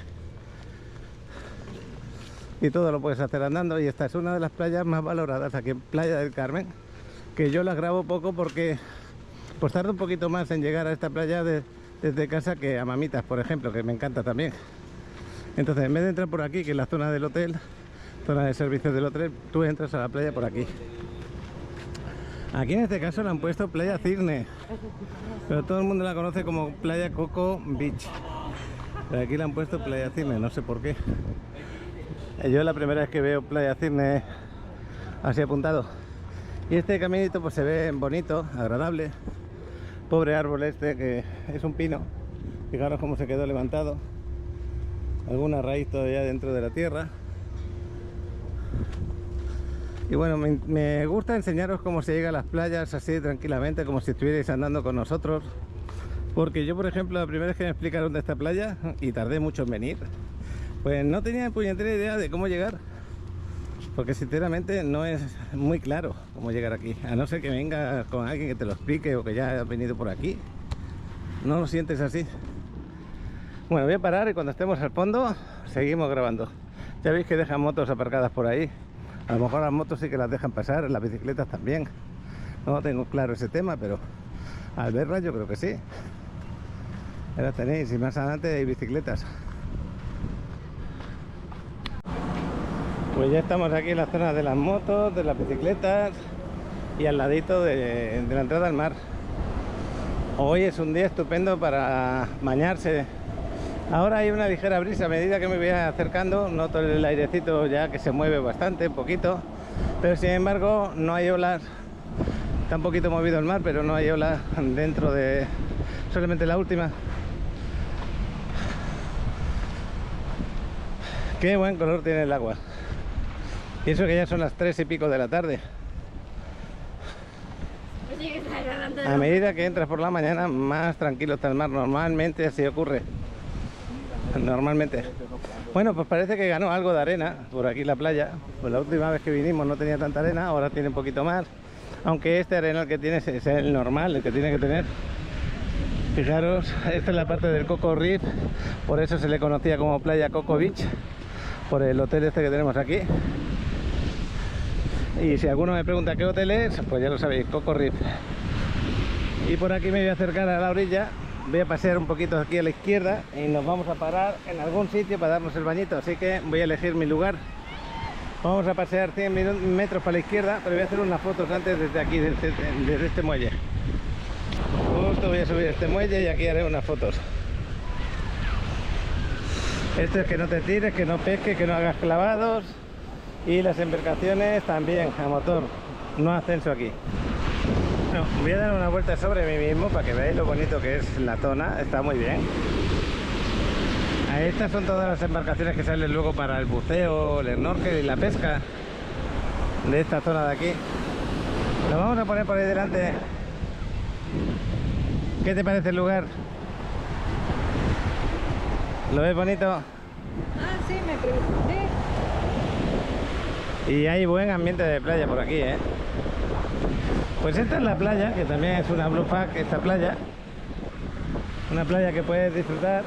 Y todo lo puedes hacer andando. Y esta es una de las playas más valoradas aquí en Playa del Carmen. Que yo las grabo poco porque pues tarda un poquito más en llegar a esta playa desde casa que a Mamitas, por ejemplo, que me encanta también. Entonces, en vez de entrar por aquí, que es la zona del hotel, zona de servicios del hotel, tú entras a la playa por aquí. Aquí en este caso le han puesto Playa Cirne, pero todo el mundo la conoce como Playa Coco Beach. Pero aquí le han puesto Playa Cirne, no sé por qué. Yo la primera vez que veo Playa Cirne así apuntado. Y este caminito pues se ve bonito, agradable. Pobre árbol este que es un pino. Fijaros cómo se quedó levantado. Alguna raíz todavía dentro de la tierra. Y bueno, me gusta enseñaros cómo se llega a las playas así tranquilamente, como si estuvierais andando con nosotros. Porque yo, por ejemplo, la primera vez que me explicaron de esta playa, y tardé mucho en venir, pues no tenía puñetera idea de cómo llegar. porque sinceramente no es muy claro cómo llegar aquí, a no ser que venga con alguien que te lo explique o que ya haya venido por aquí. No lo sientes así. Bueno, voy a parar y cuando estemos al fondo seguimos grabando. Ya veis que dejan motos aparcadas por ahí. A lo mejor las motos sí que las dejan pasar, las bicicletas también. No tengo claro ese tema, pero al verlas yo creo que sí. Ahora tenéis, y más adelante hay bicicletas. Pues ya estamos aquí en la zona de las motos, de las bicicletas y al ladito de la entrada al mar. Hoy es un día estupendo para bañarse. Ahora hay una ligera brisa, a medida que me voy acercando noto el airecito ya que se mueve bastante, un poquito, pero sin embargo no hay olas. Está un poquito movido el mar, pero no hay olas dentro de solamente la última. Qué buen color tiene el agua. Y eso que ya son las 3 y pico de la tarde. A medida que entras por la mañana, más tranquilo está el mar. Normalmente así ocurre. Normalmente. Bueno, pues parece que ganó algo de arena por aquí la playa. Pues la última vez que vinimos no tenía tanta arena, ahora tiene un poquito más. Aunque este arenal que tiene es el normal, el que tiene que tener. Fijaros, esta es la parte del Coco Reef, por eso se le conocía como playa Coco Beach, por el hotel este que tenemos aquí. Y si alguno me pregunta qué hotel es, pues ya lo sabéis, Coco Reef. Y por aquí me voy a acercar a la orilla, voy a pasear un poquito aquí a la izquierda y nos vamos a parar en algún sitio para darnos el bañito, así que voy a elegir mi lugar. Vamos a pasear 100 metros para la izquierda, pero voy a hacer unas fotos antes desde aquí, desde este muelle. Justo voy a subir este muelle y aquí haré unas fotos. Esto es que no te tires, que no pesques, que no hagas clavados. Y las embarcaciones también a motor, no ascenso aquí. Bueno, voy a dar una vuelta sobre mí mismo para que veáis lo bonito que es la zona, está muy bien. Estas son todas las embarcaciones que salen luego para el buceo, el snorkel y la pesca de esta zona de aquí. Lo vamos a poner por ahí delante. ¿Qué te parece el lugar? ¿Lo ves bonito? Ah, sí, me pregunté. Y hay buen ambiente de playa por aquí, ¿eh? Pues esta es la playa, que también es una blue flag, esta playa. Una playa que puedes disfrutar.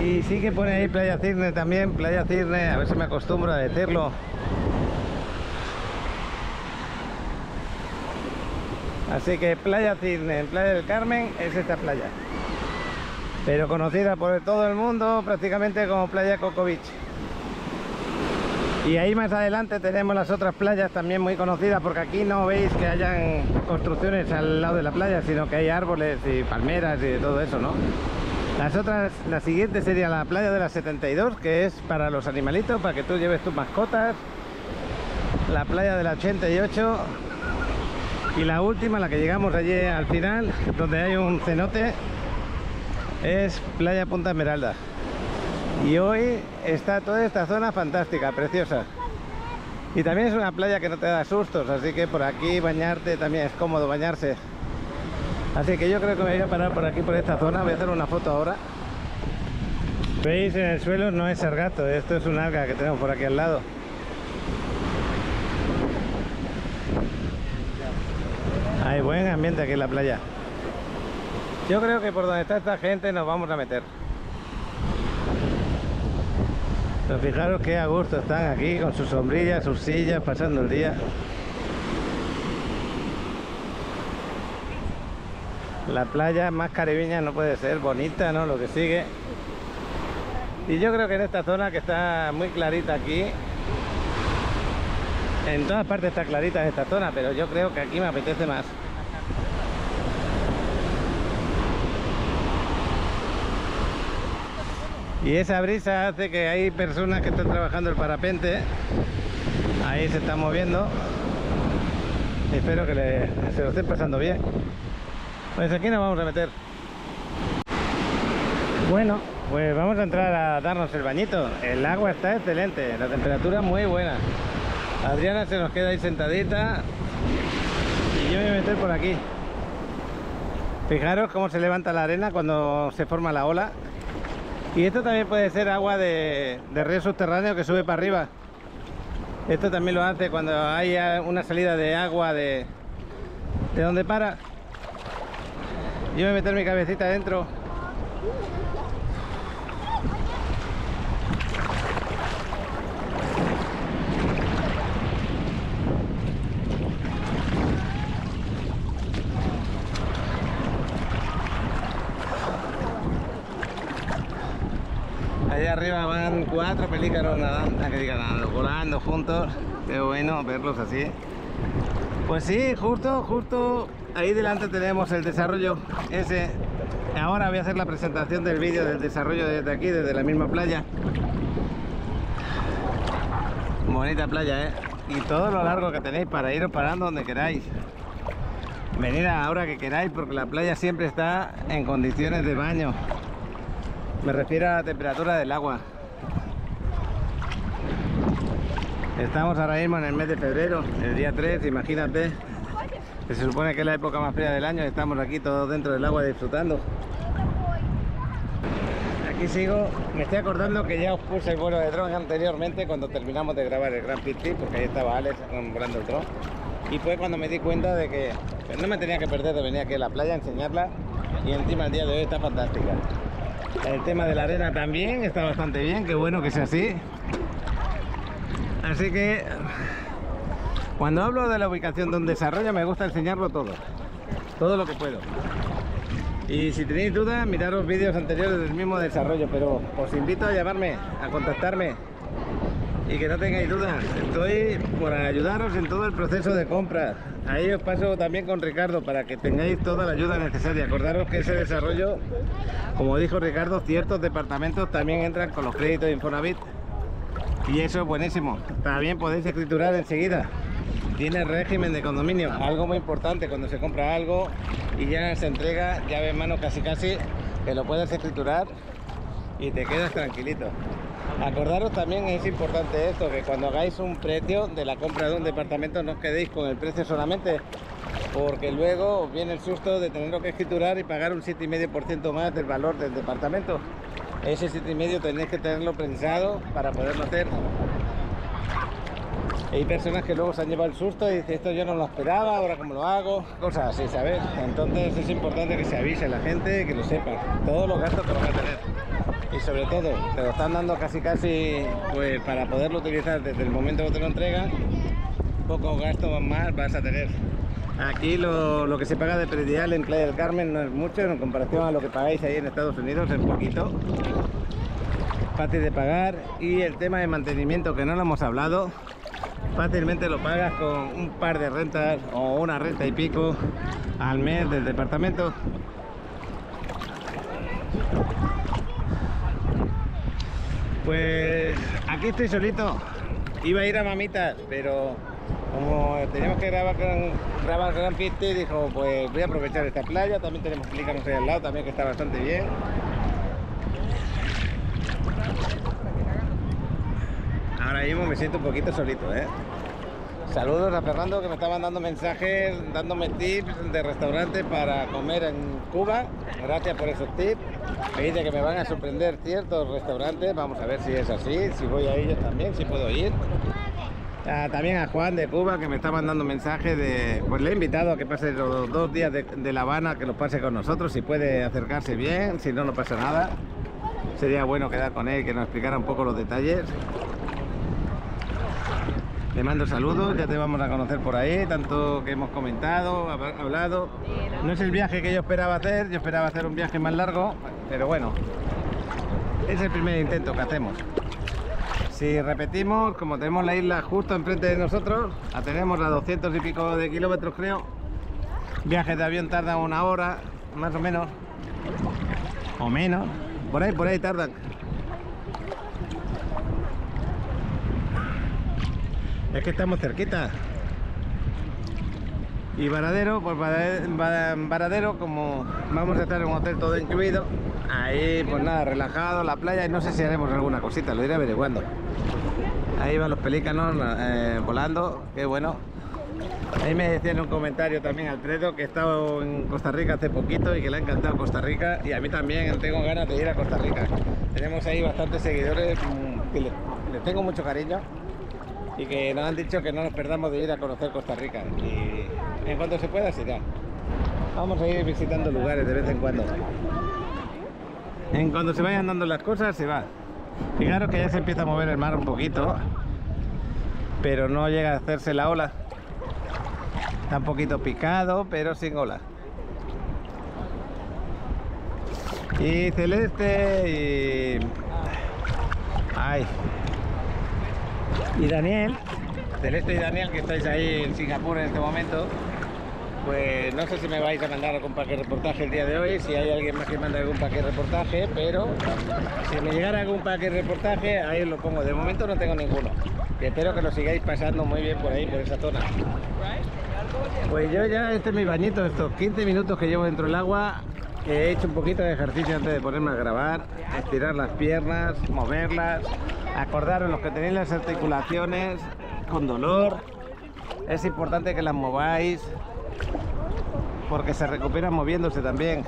Y sí que pone ahí Playa Cisne también, Playa Cisne, a ver si me acostumbro a decirlo. Así que Playa Cisne, en Playa del Carmen, es esta playa. Pero conocida por todo el mundo prácticamente como Playa Coco Beach. Y ahí más adelante tenemos las otras playas también muy conocidas, porque aquí no veis que hayan construcciones al lado de la playa, sino que hay árboles y palmeras y de todo eso, ¿no? La siguiente sería la playa de la 72, que es para los animalitos, para que tú lleves tus mascotas. La playa de la 88. Y la última, la que llegamos allí al final, donde hay un cenote, es Playa Punta Esmeralda. Y hoy está toda esta zona fantástica, preciosa. Y también es una playa que no te da sustos, así que por aquí bañarte también es cómodo bañarse. Así que yo creo que me voy a parar por aquí, por esta zona. Voy a hacer una foto ahora. Veis, en el suelo no es sargazo, esto es un alga que tenemos por aquí al lado. Hay buen ambiente aquí en la playa. Yo creo que por donde está esta gente nos vamos a meter. Pero fijaros que a gusto están aquí con sus sombrillas, sus sillas, pasando el día. La playa más caribeña no puede ser, bonita, ¿no? Lo que sigue. Y yo creo que en esta zona que está muy clarita aquí, en todas partes está clarita en esta zona, pero yo creo que aquí me apetece más. Y esa brisa hace que hay personas que están trabajando el parapente. Ahí se están moviendo. Espero que se lo estén pasando bien. Pues aquí nos vamos a meter. Bueno, pues vamos a entrar a darnos el bañito. El agua está excelente, la temperatura muy buena. Adriana se nos queda ahí sentadita y yo me voy a meter por aquí. Fijaros cómo se levanta la arena cuando se forma la ola. Y esto también puede ser agua de río subterráneo que sube para arriba. Esto también lo hace cuando hay una salida de agua de donde para. Yo voy a meter mi cabecita adentro. Allá arriba van 4 pelícanos nadando, volando juntos. Qué bueno verlos así. Pues sí, justo ahí delante tenemos el desarrollo ese. Ahora voy a hacer la presentación del vídeo del desarrollo desde aquí, desde la misma playa. Bonita playa, y todo lo largo que tenéis para iros parando donde queráis. Venid a la hora que queráis, porque la playa siempre está en condiciones de baño. Me refiero a la temperatura del agua. Estamos ahora mismo en el mes de febrero, el día 3, imagínate. Que se supone que es la época más fría del año y estamos aquí todos dentro del agua disfrutando. Aquí sigo, me estoy acordando que ya os puse el vuelo de dron anteriormente cuando terminamos de grabar el Grand Prix, porque ahí estaba Alex volando el dron. Y fue cuando me di cuenta de que no me tenía que perder de venir aquí a la playa a enseñarla, y encima el día de hoy está fantástica. El tema de la arena también está bastante bien, qué bueno que sea así. Así que cuando hablo de la ubicación de un desarrollo me gusta enseñarlo todo lo que puedo. Y si tenéis dudas, miraros vídeos anteriores del mismo desarrollo, pero os invito a llamarme, a contactarme y que no tengáis dudas. Estoy por ayudaros en todo el proceso de compra. Ahí os paso también con Ricardo para que tengáis toda la ayuda necesaria. Acordaros que ese desarrollo, como dijo Ricardo, ciertos departamentos también entran con los créditos de Infonavit. Y eso es buenísimo. También podéis escriturar enseguida. Tiene régimen de condominio, algo muy importante cuando se compra algo y ya se entrega llave en mano casi que lo puedes escriturar y te quedas tranquilito. Acordaros también, es importante esto, que cuando hagáis un precio de la compra de un departamento no os quedéis con el precio solamente, porque luego os viene el susto de tenerlo que escriturar y pagar un 7,5% más del valor del departamento. Ese 7,5% tenéis que tenerlo pensado para poderlo hacer. Hay personas que luego se han llevado el susto y dicen, esto yo no lo esperaba, ahora cómo lo hago, cosas así, ¿sabes? Entonces es importante que se avise a la gente, que lo sepa, todos los gastos que van a tener. Y sobre todo, te lo están dando casi pues para poderlo utilizar desde el momento que te lo entregan, pocos gastos más vas a tener. Aquí lo que se paga de predial en Playa del Carmen no es mucho en comparación a lo que pagáis ahí en Estados Unidos, es poquito. Fácil de pagar, y el tema de mantenimiento, que no lo hemos hablado, fácilmente lo pagas con un par de rentas o una renta y pico al mes del departamento. Pues aquí estoy solito. Iba a ir a Mamitas, pero como teníamos que grabar Gran Piste, dijo, pues voy a aprovechar esta playa. También tenemos Pelícanos ahí al lado, también, que está bastante bien. Ahora mismo me siento un poquito solito, ¿eh? Saludos a Fernando, que me estaban dando mensajes, dándome tips de restaurantes para comer en Cuba. Gracias por esos tips. Me dice que me van a sorprender ciertos restaurantes. Vamos a ver si es así, si voy a ellos también, si puedo ir. También a Juan de Cuba, que me estaban dando mensajes de... Pues le he invitado a que pase los 2 días de La Habana, que los pase con nosotros, si puede acercarse bien, si no, no pasa nada. Sería bueno quedar con él, que nos explicara un poco los detalles. Le mando saludos, ya te vamos a conocer por ahí, tanto que hemos comentado, hablado. No es el viaje que yo esperaba hacer, yo esperaba hacer un viaje más largo, pero bueno, es el primer intento que hacemos. Si repetimos, como tenemos la isla justo enfrente de nosotros, la tenemos a 200 y pico de kilómetros, creo. Viajes de avión tardan 1 hora, más o menos, o menos, por ahí tardan. Es que estamos cerquita. Y Varadero, pues Varadero, como vamos a estar en un hotel todo incluido, ahí pues nada, relajado, la playa, y no sé si haremos alguna cosita, lo iré averiguando. Ahí van los pelícanos volando, qué bueno. Ahí me decía en un comentario también Alfredo que he estado en Costa Rica hace poquito y que le ha encantado Costa Rica, y a mí también tengo ganas de ir a Costa Rica. Tenemos ahí bastantes seguidores que les tengo mucho cariño. y que nos han dicho que no nos perdamos de ir a conocer Costa Rica. Y en cuanto se pueda, se irá. Vamos a ir visitando lugares de vez en cuando. En cuanto se vayan dando las cosas, se va. Fijaros que ya se empieza a mover el mar un poquito, pero no llega a hacerse la ola. Está un poquito picado, pero sin ola. Y Celeste y... ¡ay! Y Daniel, Celeste y Daniel, que estáis ahí en Singapur en este momento, pues no sé si me vais a mandar algún paquete reportaje el día de hoy, si hay alguien más que manda algún paquete reportaje, pero si me llegara algún paquete reportaje, ahí os lo pongo. De momento no tengo ninguno. Y espero que lo sigáis pasando muy bien por ahí, por esa zona. Pues yo ya, este es mi bañito, estos 15 minutos que llevo dentro del agua. He hecho un poquito de ejercicio antes de ponerme a grabar, estirar las piernas, moverlas. Acordaros, los que tenéis las articulaciones con dolor, es importante que las mováis, porque se recuperan moviéndose también.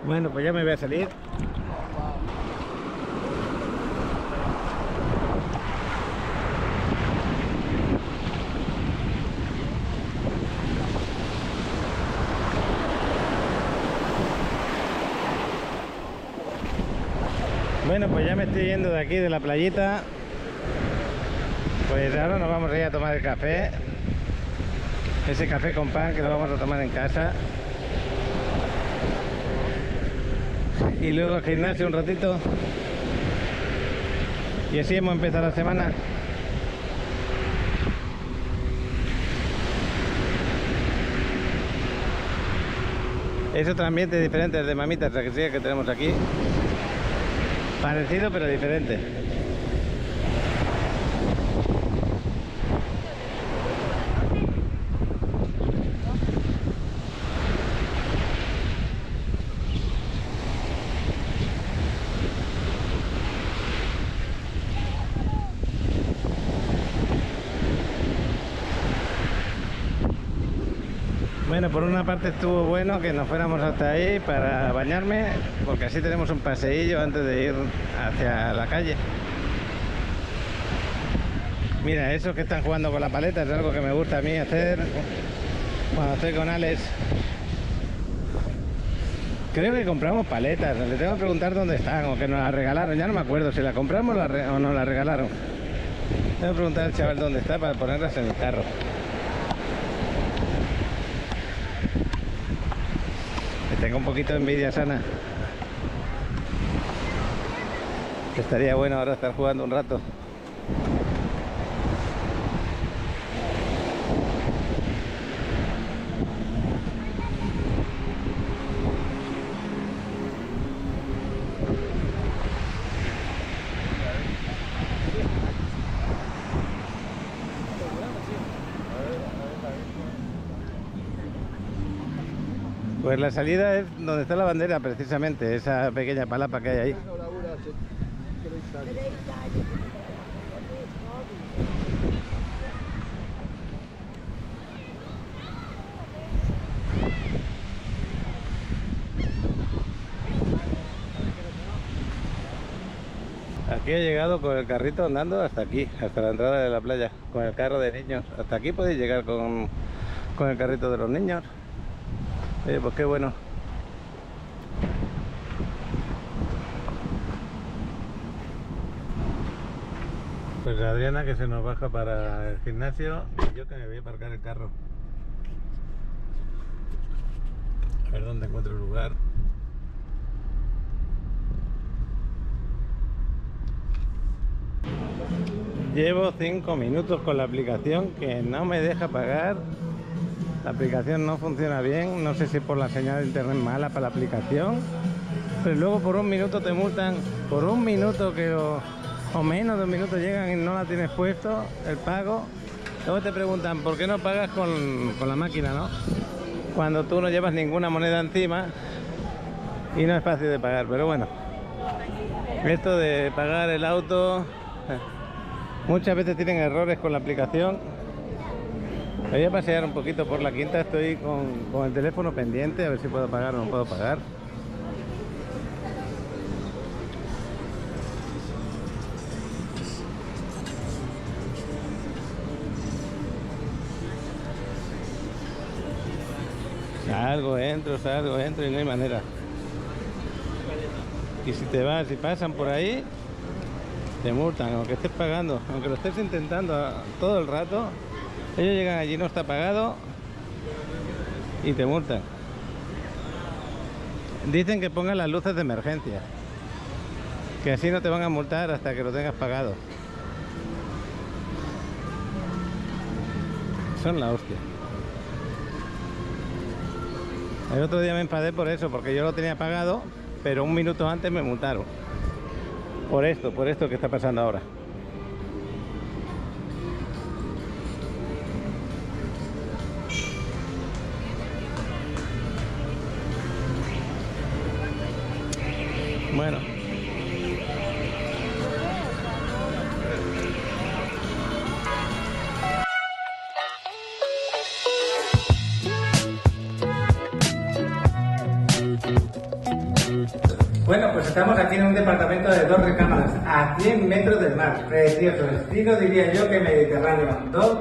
Bueno, pues ya me voy a salir. Bueno, pues ya me estoy yendo de aquí, de la playita. Pues ahora nos vamos a ir a tomar el café. Ese café con pan que lo vamos a tomar en casa. Y luego al gimnasio un ratito. Y así hemos empezado la semana. Es otro ambiente diferente al de Mamitas, la que sí que tenemos aquí. Parecido pero diferente. Bueno, por una parte estuvo bueno que nos fuéramos hasta ahí para bañarme, porque así tenemos un paseillo antes de ir hacia la calle. Mira, esos que están jugando con la paleta es algo que me gusta a mí hacer cuando estoy con Alex. Creo que compramos paletas, le tengo que preguntar dónde están o que nos las regalaron, ya no me acuerdo si la compramos o nos la regalaron. Tengo que preguntar al chaval dónde está para ponerlas en el carro. Tengo un poquito de envidia sana. Estaría bueno ahora estar jugando un rato. Pues la salida es donde está la bandera, precisamente, esa pequeña palapa que hay ahí. Aquí he llegado con el carrito andando hasta aquí, hasta la entrada de la playa, con el carro de niños. Hasta aquí podéis llegar con el carrito de los niños. Pues qué bueno. Pues Adriana que se nos baja para el gimnasio y yo que me voy a aparcar el carro. A ver dónde encuentro el lugar. Llevo 5 minutos con la aplicación que no me deja pagar. La aplicación no funciona bien, no sé si por la señal de internet mala para la aplicación, pero luego por un minuto te multan, por un minuto que o menos de un minuto llegan y no la tienes puesto, el pago. Luego te preguntan por qué no pagas con la máquina, ¿no? Cuando tú no llevas ninguna moneda encima y no es fácil de pagar, pero bueno. Esto de pagar el auto, muchas veces tienen errores con la aplicación. Voy a pasear un poquito por la quinta, estoy con el teléfono pendiente, a ver si puedo pagar o no puedo pagar. Salgo, entro y no hay manera. Y si te vas y pasan por ahí, te multan, aunque estés pagando, aunque lo estés intentando todo el rato, ellos llegan allí, no está pagado y te multan. Dicen que pongan las luces de emergencia, que así no te van a multar hasta que lo tengas pagado. Son la hostia. El otro día me enfadé por eso, porque yo lo tenía pagado, pero un minuto antes me multaron. Por esto que está pasando ahora. Bueno. Bueno, pues estamos aquí en un departamento de 2 recámaras, a 100 metros del mar. Precioso, estilo diría yo que mediterráneo. 2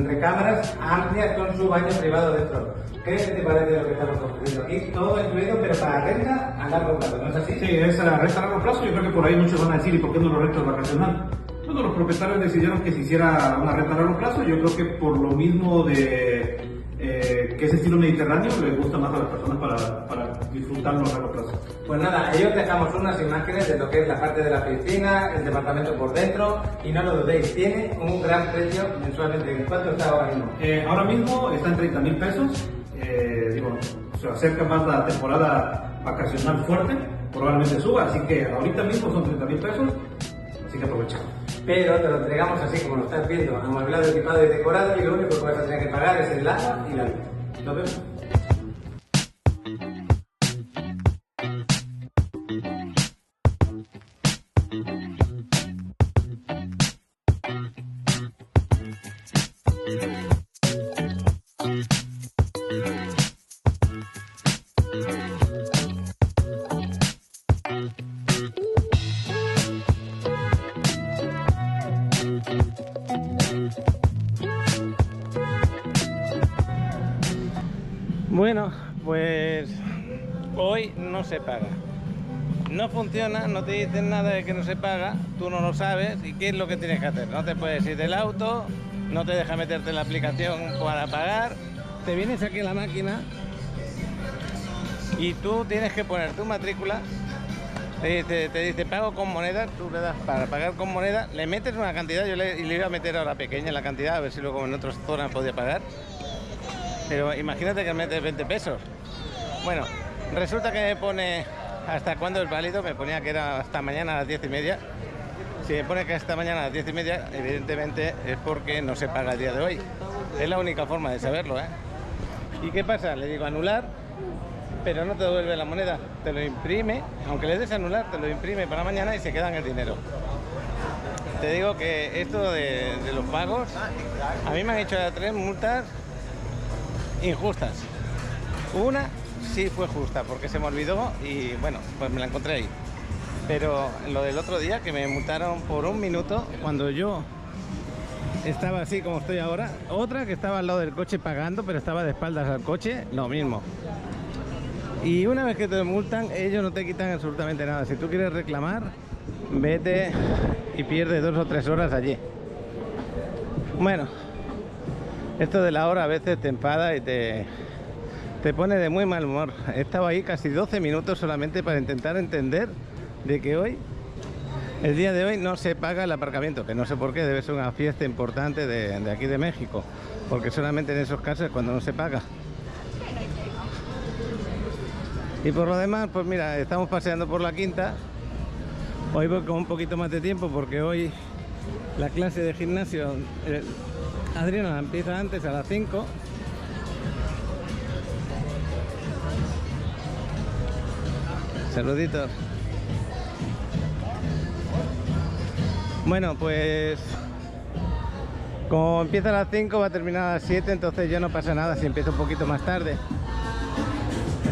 recámaras amplias con su baño privado dentro. ¿Qué te parece lo que estamos construyendo aquí? Todo incluido, pero para renta a largo plazo, ¿no es así? Sí, es a renta a largo plazo. Yo creo que por ahí muchos van a decir, ¿y por qué no lo renta vacacional? Bueno, los propietarios decidieron que se hiciera una renta a largo plazo. Yo creo que por lo mismo de que ese estilo mediterráneo le gusta más a las personas para disfrutarlo a largo plazo. Pues nada, ahí os dejamos unas imágenes de lo que es la parte de la piscina, el departamento por dentro, y no lo dudéis, tiene un gran precio mensualmente. ¿En cuánto está ahora mismo? Ahora mismo está en 30.000 pesos. Se acerca más la temporada vacacional fuerte, probablemente suba, así que ahorita mismo son 30.000 pesos, así que aprovechamos. Pero te lo entregamos así como lo estás viendo, amueblado, equipado y decorado, y lo único que vas a tener que pagar es el agua y la luz. Nos vemos. Bueno, pues hoy no se paga. No funciona, no te dicen nada de que no se paga, tú no lo sabes y ¿qué es lo que tienes que hacer? No te puedes ir del auto, no te deja meterte en la aplicación para pagar, te vienes aquí a la máquina y tú tienes que poner tu matrícula, te dice pago con moneda, tú le das para pagar con moneda, le metes una cantidad, yo le iba a meter ahora pequeña la cantidad, a ver si luego en otras zonas podía pagar. Pero imagínate que metes 20 pesos. Bueno, resulta que me pone hasta cuándo es válido, me ponía que era hasta mañana a las 10:30. Si me pone que hasta mañana a las 10:30, evidentemente es porque no se paga el día de hoy. Es la única forma de saberlo, ¿eh? ¿Y qué pasa? Le digo anular, pero no te devuelve la moneda, te lo imprime, aunque le des a anular, te lo imprime para mañana y se quedan el dinero. Te digo que esto de los pagos, a mí me han hecho 3 multas injustas. Una sí fue justa porque se me olvidó y bueno, pues me la encontré ahí. Pero lo del otro día que me multaron por 1 minuto cuando yo estaba así como estoy ahora, otra que estaba al lado del coche pagando pero estaba de espaldas al coche, lo mismo. Y una vez que te multan, ellos no te quitan absolutamente nada. Si tú quieres reclamar, vete y pierdes 2 o 3 horas allí. Bueno, esto de la hora a veces te enfada y te pone de muy mal humor. He estado ahí casi 12 minutos solamente para intentar entender de que hoy, el día de hoy, no se paga el aparcamiento, que no sé por qué, debe ser una fiesta importante de aquí de México, porque solamente en esos casos es cuando no se paga. Y por lo demás, pues mira, estamos paseando por la quinta. Hoy voy con un poquito más de tiempo porque hoy la clase de gimnasio Adriana empieza antes, a las 5. Saluditos. Bueno, pues Como empieza a las 5 va a terminar a las 7, entonces ya no pasa nada si empiezo un poquito más tarde.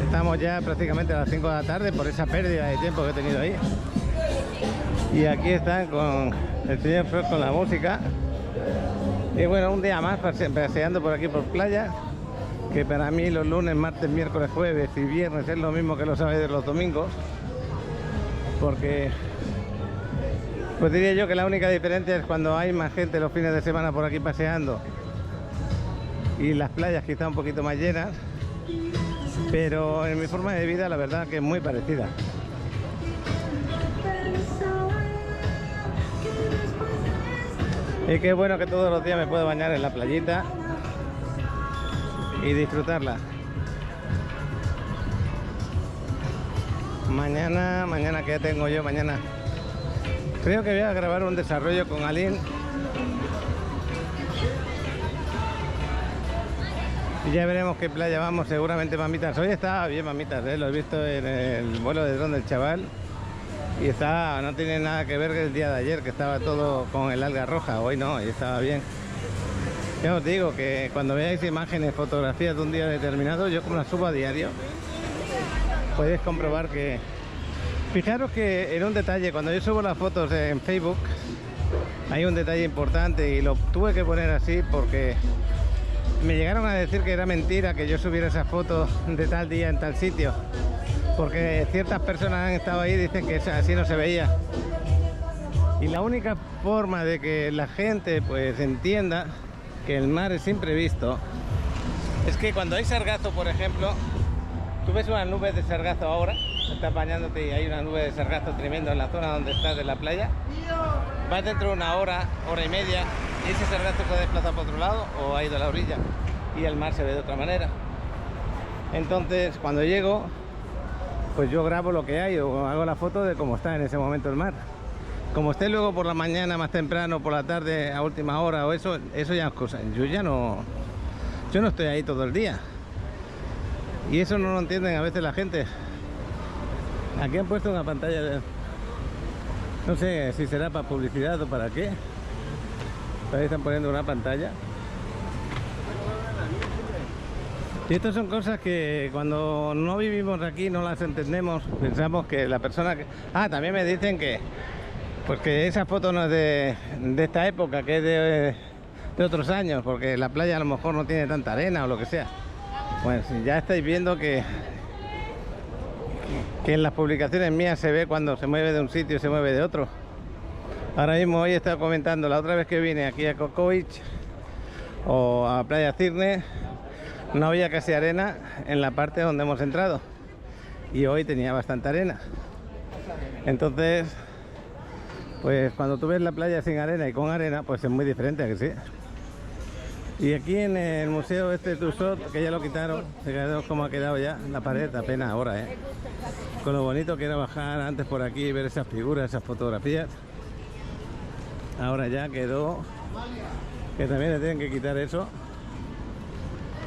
Estamos ya prácticamente a las 5 de la tarde por esa pérdida de tiempo que he tenido ahí. Y aquí están con el señor Frost con la música. Y bueno, un día más paseando por aquí por playa, que para mí los lunes, martes, miércoles, jueves y viernes es lo mismo que los sábados y los domingos, porque pues diría yo que la única diferencia es cuando hay más gente los fines de semana por aquí paseando y las playas quizá un poquito más llenas, pero en mi forma de vida la verdad que es muy parecida. Y qué bueno que todos los días me puedo bañar en la playita y disfrutarla. Mañana ¿qué tengo yo mañana? Creo que voy a grabar un desarrollo con Aline. Y ya veremos qué playa vamos, seguramente Mamitas. Hoy estaba bien Mamitas, lo he visto en el vuelo de dron del chaval. Y no tiene nada que ver con el día de ayer, que estaba todo con el alga roja. Hoy no, y estaba bien. Ya os digo que cuando veáis imágenes, fotografías de un día determinado, yo como las subo a diario, podéis comprobar que... Fijaros que en un detalle, cuando yo subo las fotos en Facebook, hay un detalle importante y lo tuve que poner así porque me llegaron a decir que era mentira que yo subiera esas fotos de tal día en tal sitio, porque ciertas personas han estado ahí y dicen que así no se veía. Y la única forma de que la gente pues entienda que el mar es imprevisto es que cuando hay sargazo, por ejemplo, tú ves unas nubes de sargazo ahora, estás bañándote y hay una nube de sargazo tremendo en la zona donde estás de la playa, vas dentro de una hora, hora y media, y ese sargazo se desplaza por otro lado o ha ido a la orilla y el mar se ve de otra manera. Entonces cuando llego, pues yo grabo lo que hay o hago la foto de cómo está en ese momento el mar. Como esté luego por la mañana más temprano, por la tarde a última hora o eso ya es cosa. Yo no estoy ahí todo el día. Y eso no lo entienden a veces la gente. Aquí han puesto una pantalla de... No sé si será para publicidad o para qué. Ahí están poniendo una pantalla. Y estas son cosas que cuando no vivimos aquí no las entendemos. Pensamos que la persona que... también me dicen que... Pues que esa foto no es de esta época, que es de otros años, porque la playa a lo mejor no tiene tanta arena o lo que sea. Bueno, si ya estáis viendo que en las publicaciones mías se ve cuando se mueve de un sitio y se mueve de otro. Ahora mismo hoy he estado comentando, la otra vez que vine aquí a Cocoich o a Playa Cirne, no había casi arena en la parte donde hemos entrado. Y hoy tenía bastante arena. Entonces, pues cuando tú ves la playa sin arena y con arena, pues es muy diferente, ¿a que sí? Y aquí en el museo este Tussauds, que ya lo quitaron, se quedó como ha quedado ya la pared, apenas ahora, con lo bonito que era bajar antes por aquí y ver esas figuras, esas fotografías. Ahora ya quedó, que también le tienen que quitar eso.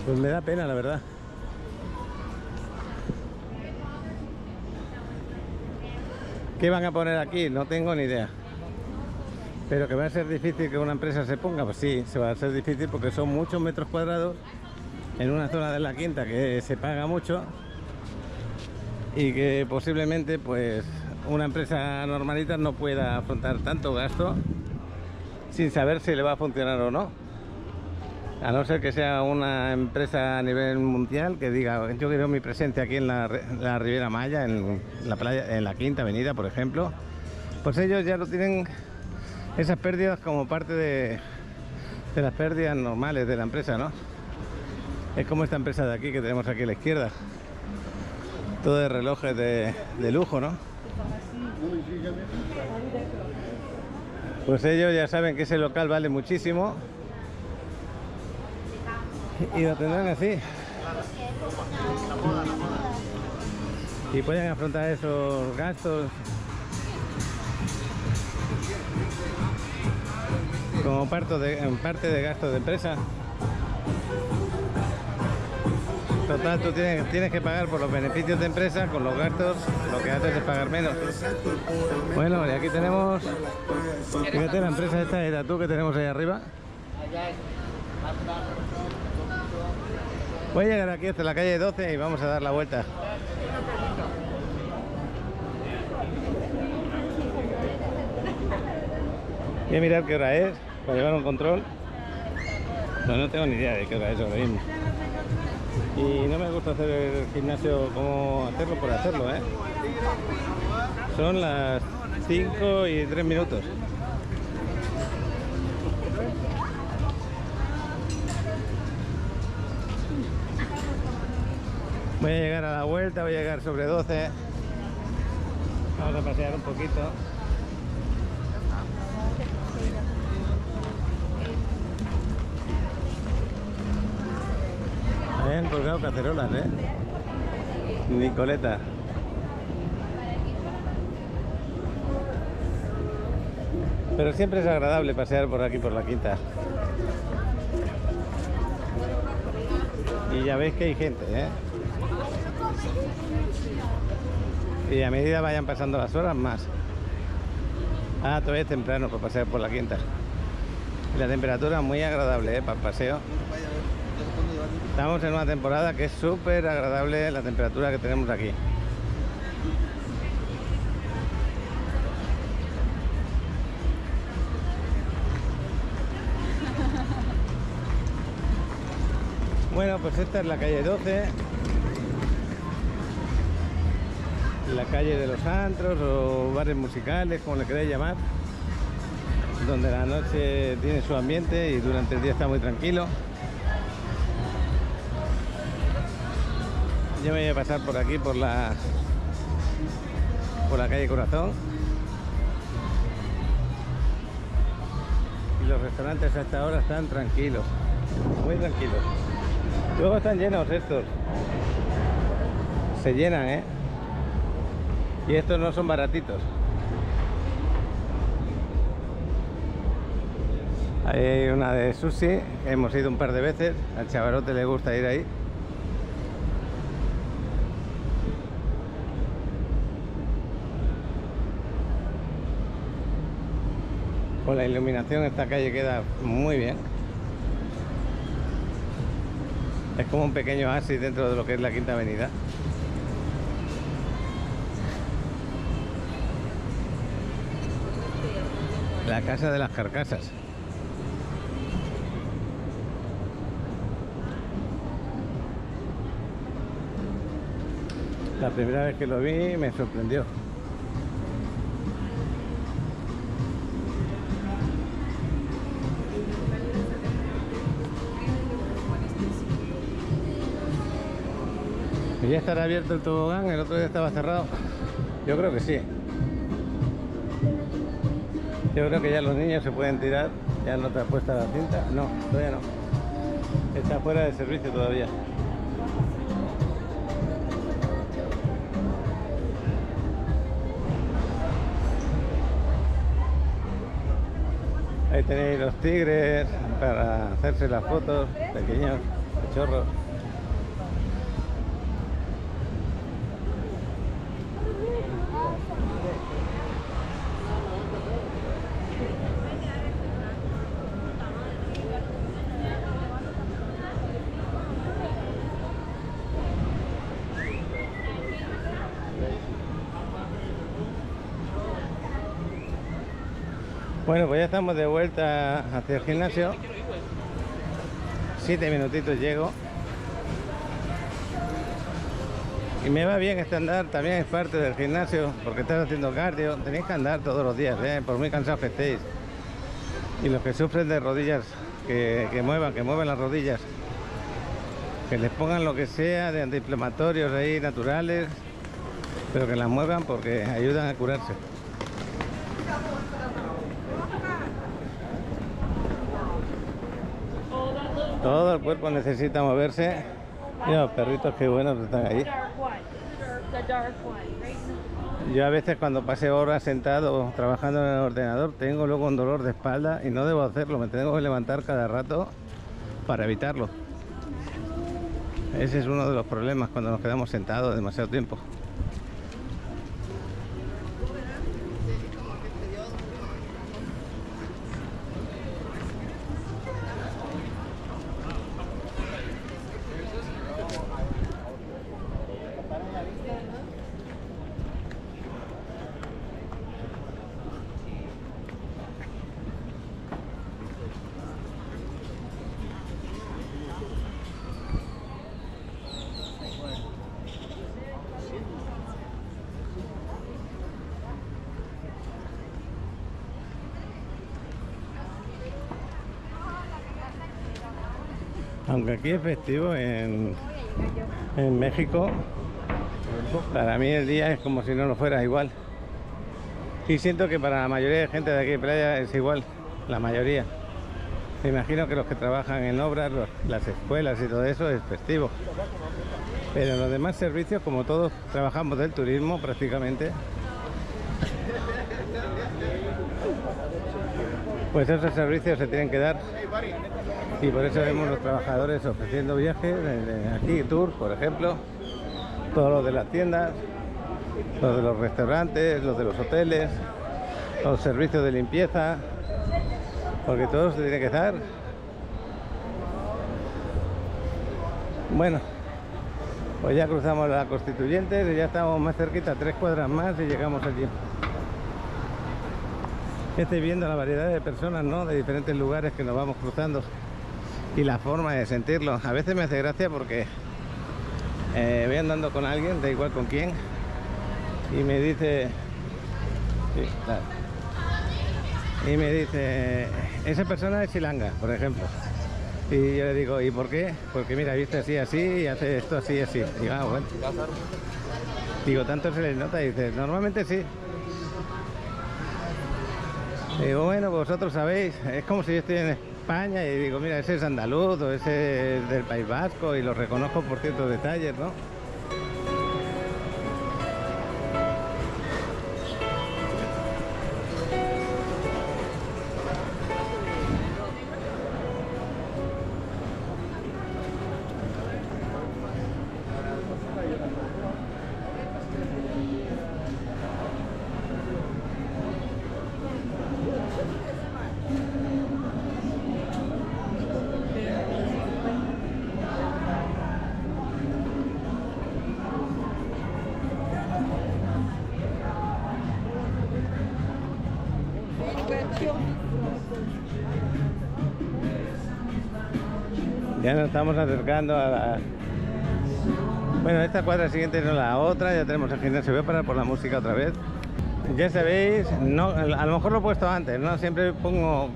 Pues me da pena, la verdad. ¿Qué van a poner aquí? No tengo ni idea. Pero que va a ser difícil que una empresa se ponga, pues sí, se va a ser difícil porque son muchos metros cuadrados en una zona de la Quinta que se paga mucho y que posiblemente pues una empresa normalita no pueda afrontar tanto gasto sin saber si le va a funcionar o no. A no ser que sea una empresa a nivel mundial que diga, yo quiero mi presencia aquí en la Riviera Maya, en la playa, en la Quinta Avenida, por ejemplo. Pues ellos ya lo tienen, esas pérdidas, como parte de las pérdidas normales de la empresa, ¿no? Es como esta empresa de aquí que tenemos aquí a la izquierda. Todo de relojes de lujo, ¿no? Pues ellos ya saben que ese local vale muchísimo y lo tendrán así. Y pueden afrontar esos gastos como parte de gastos de empresa. Total, tú tienes que pagar por los beneficios de empresa, con los gastos lo que haces es pagar menos. Bueno, y aquí tenemos, fíjate, la empresa esta de Tatú que tenemos ahí arriba. Voy a llegar aquí hasta la calle 12 y vamos a dar la vuelta. Voy a mirar qué hora es para llevar un control. No tengo ni idea de qué hora es ahora mismo. Y no me gusta hacer el gimnasio como hacerlo por hacerlo, ¿eh? Son las 5 y 3 minutos. Voy a llegar a la vuelta, voy a llegar sobre 12. Vamos a pasear un poquito. Ahí han colgado cacerolas, ¿eh? Nicoleta. Pero siempre es agradable pasear por aquí, por la quinta. Y ya veis que hay gente, ¿eh? Y a medida vayan pasando las horas, más. Ah, todavía es temprano para pasear por la quinta. Y la temperatura muy agradable, ¿eh? Para el paseo. Estamos en una temporada que es súper agradable la temperatura que tenemos aquí. Bueno, pues esta es la calle 12. La calle de los antros o bares musicales, como le queráis llamar, donde la noche tiene su ambiente y durante el día está muy tranquilo. Yo me voy a pasar por aquí, por la calle Corazón. Y los restaurantes hasta ahora están tranquilos, muy tranquilos. Luego están llenos estos. Se llenan, ¿eh? Y estos no son baratitos. Hay una de sushi, hemos ido un par de veces. Al chavalote le gusta ir ahí. Con la iluminación esta calle queda muy bien. Es como un pequeño oasis dentro de lo que es la Quinta Avenida. La Casa de las Carcasas. La primera vez que lo vi me sorprendió. ¿Y ya estará abierto el tobogán? El otro día estaba cerrado. Yo creo que sí. Yo creo que ya los niños se pueden tirar. Ya no te has puesto la cinta. No, todavía no. Está fuera de servicio todavía. Ahí tenéis los tigres para hacerse las fotos, pequeños cachorros. Bueno, pues ya estamos de vuelta hacia el gimnasio. 7 minutitos llego. Y me va bien este andar, también es parte del gimnasio, porque estás haciendo cardio. Tenéis que andar todos los días, por muy cansados que estéis. Y los que sufren de rodillas, que muevan las rodillas. Que les pongan lo que sea de antiinflamatorios ahí naturales, pero que las muevan porque ayudan a curarse. Todo el cuerpo necesita moverse. Mira los perritos qué buenos están ahí. Yo a veces cuando pase horas sentado trabajando en el ordenador tengo luego un dolor de espalda y no debo hacerlo, me tengo que levantar cada rato para evitarlo. Ese es uno de los problemas cuando nos quedamos sentados demasiado tiempo. Aunque aquí es festivo en México, para mí el día es como si no lo fuera igual. Y siento que para la mayoría de gente de aquí de playa es igual, la mayoría. Me imagino que los que trabajan en obras, las escuelas y todo eso es festivo. Pero en los demás servicios, como todos trabajamos del turismo prácticamente, pues esos servicios se tienen que dar. Y por eso vemos los trabajadores ofreciendo viajes, aquí tour, por ejemplo, todos los de las tiendas, los de los restaurantes, los de los hoteles, los servicios de limpieza, porque todo se tiene que dar. Bueno, pues ya cruzamos la Constituyentes y ya estamos más cerquita, 3 cuadras más y llegamos allí. Estoy viendo la variedad de personas, ¿no?, de diferentes lugares que nos vamos cruzando y la forma de sentirlo. A veces me hace gracia porque voy andando con alguien, da igual con quién, y me dice, sí, claro, y me dice, esa persona es chilanga, por ejemplo. Y yo le digo, ¿y por qué? Porque mira, viste así, así, y hace esto así, así. Digo, ah, bueno. Digo, ¿tanto se les nota? Y dice, normalmente sí. Digo, bueno, vosotros sabéis, es como si yo estoy en España y digo, mira, ese es andaluz o ese es del País Vasco, y lo reconozco por ciertos detalles, ¿no? Ya nos estamos acercando a la... Bueno, esta cuadra siguiente no la otra, ya tenemos el gimnasio. Voy a parar por la música otra vez. Ya sabéis, no, a lo mejor lo he puesto antes, ¿no? Siempre pongo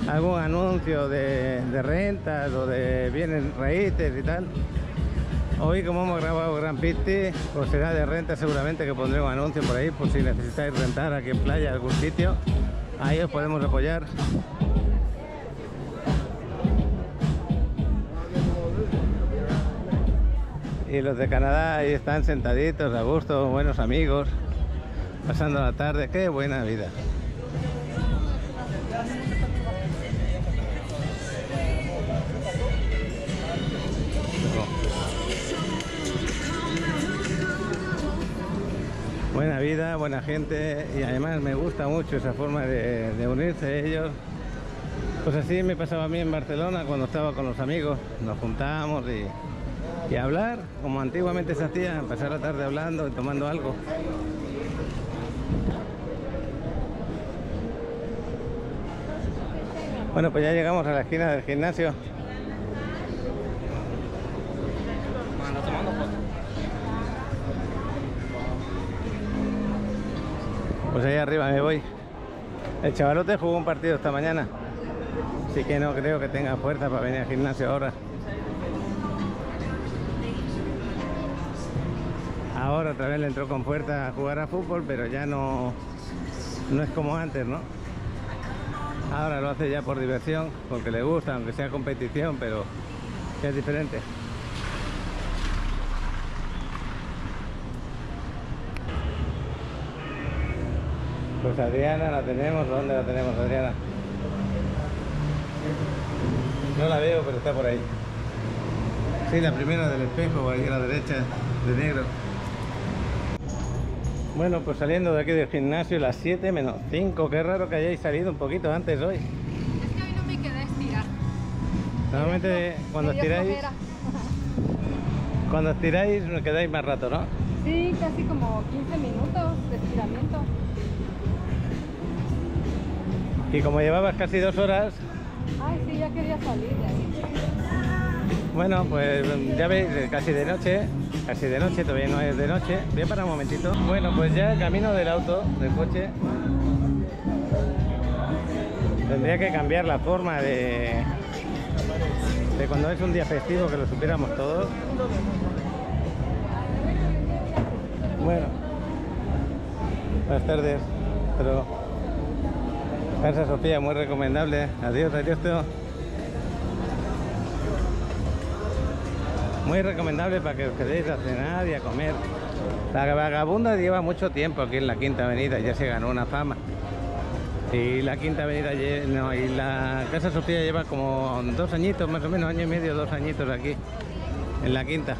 algún anuncio de rentas o de bienes raíces y tal. Hoy, como hemos grabado Gran Pitti, pues será de renta seguramente, que pondré un anuncio por ahí por si necesitáis rentar aquí en playa algún sitio. Ahí os podemos apoyar. Y los de Canadá ahí están sentaditos a gusto, buenos amigos, pasando la tarde. ¡Qué buena vida! Buena vida, buena gente, y además me gusta mucho esa forma de unirse ellos. Pues así me pasaba a mí en Barcelona cuando estaba con los amigos. Nos juntábamos y hablar, como antiguamente se hacía, pasar la tarde hablando y tomando algo. Bueno, pues ya llegamos a la esquina del gimnasio. Pues ahí arriba me voy. El chavalote jugó un partido esta mañana, así que no creo que tenga fuerza para venir al gimnasio ahora. Ahora otra vez le entró con fuerza a jugar a fútbol, pero ya no es como antes, ¿no? Ahora lo hace ya por diversión, porque le gusta, aunque sea competición, pero es diferente. Pues Adriana la tenemos. ¿Dónde la tenemos, Adriana? No la veo, pero está por ahí. Sí, la primera del espejo, ahí a la derecha, de negro. Bueno, pues saliendo de aquí del gimnasio, las 7 menos 5. Qué raro que hayáis salido un poquito antes hoy. Es que hoy no me quedé a estirar. Normalmente cuando estiráis me quedáis más rato, ¿no? Sí, casi como 15 minutos de estiramiento. Y como llevabas casi 2 horas, Ay, sí, ya quería salir de ahí. bueno, pues ya veis, casi de noche, todavía no es de noche. Voy a parar un momentito. Bueno, pues ya camino del auto, del coche. Tendría que cambiar la forma de de cuando es un día festivo, que lo supiéramos todos. Bueno, buenas tardes, pero Casa Sofía, muy recomendable. Adiós, adiós, Teo. Muy recomendable para que os quedéis a cenar y a comer. La Vagabunda lleva mucho tiempo aquí en la Quinta Avenida, ya se ganó una fama. Y la Quinta Avenida, no, y la Casa Sofía lleva como 2 añitos, más o menos, año y medio, 2 añitos aquí, en la Quinta.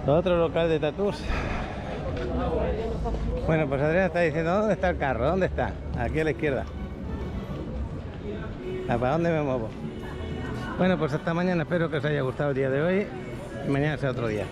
Otro local de tatús. Bueno, pues Adrián está diciendo, ¿dónde está el carro? ¿Dónde está? Aquí a la izquierda. ¿Para dónde me muevo? Bueno, pues hasta mañana, espero que os haya gustado el día de hoy y mañana sea otro día.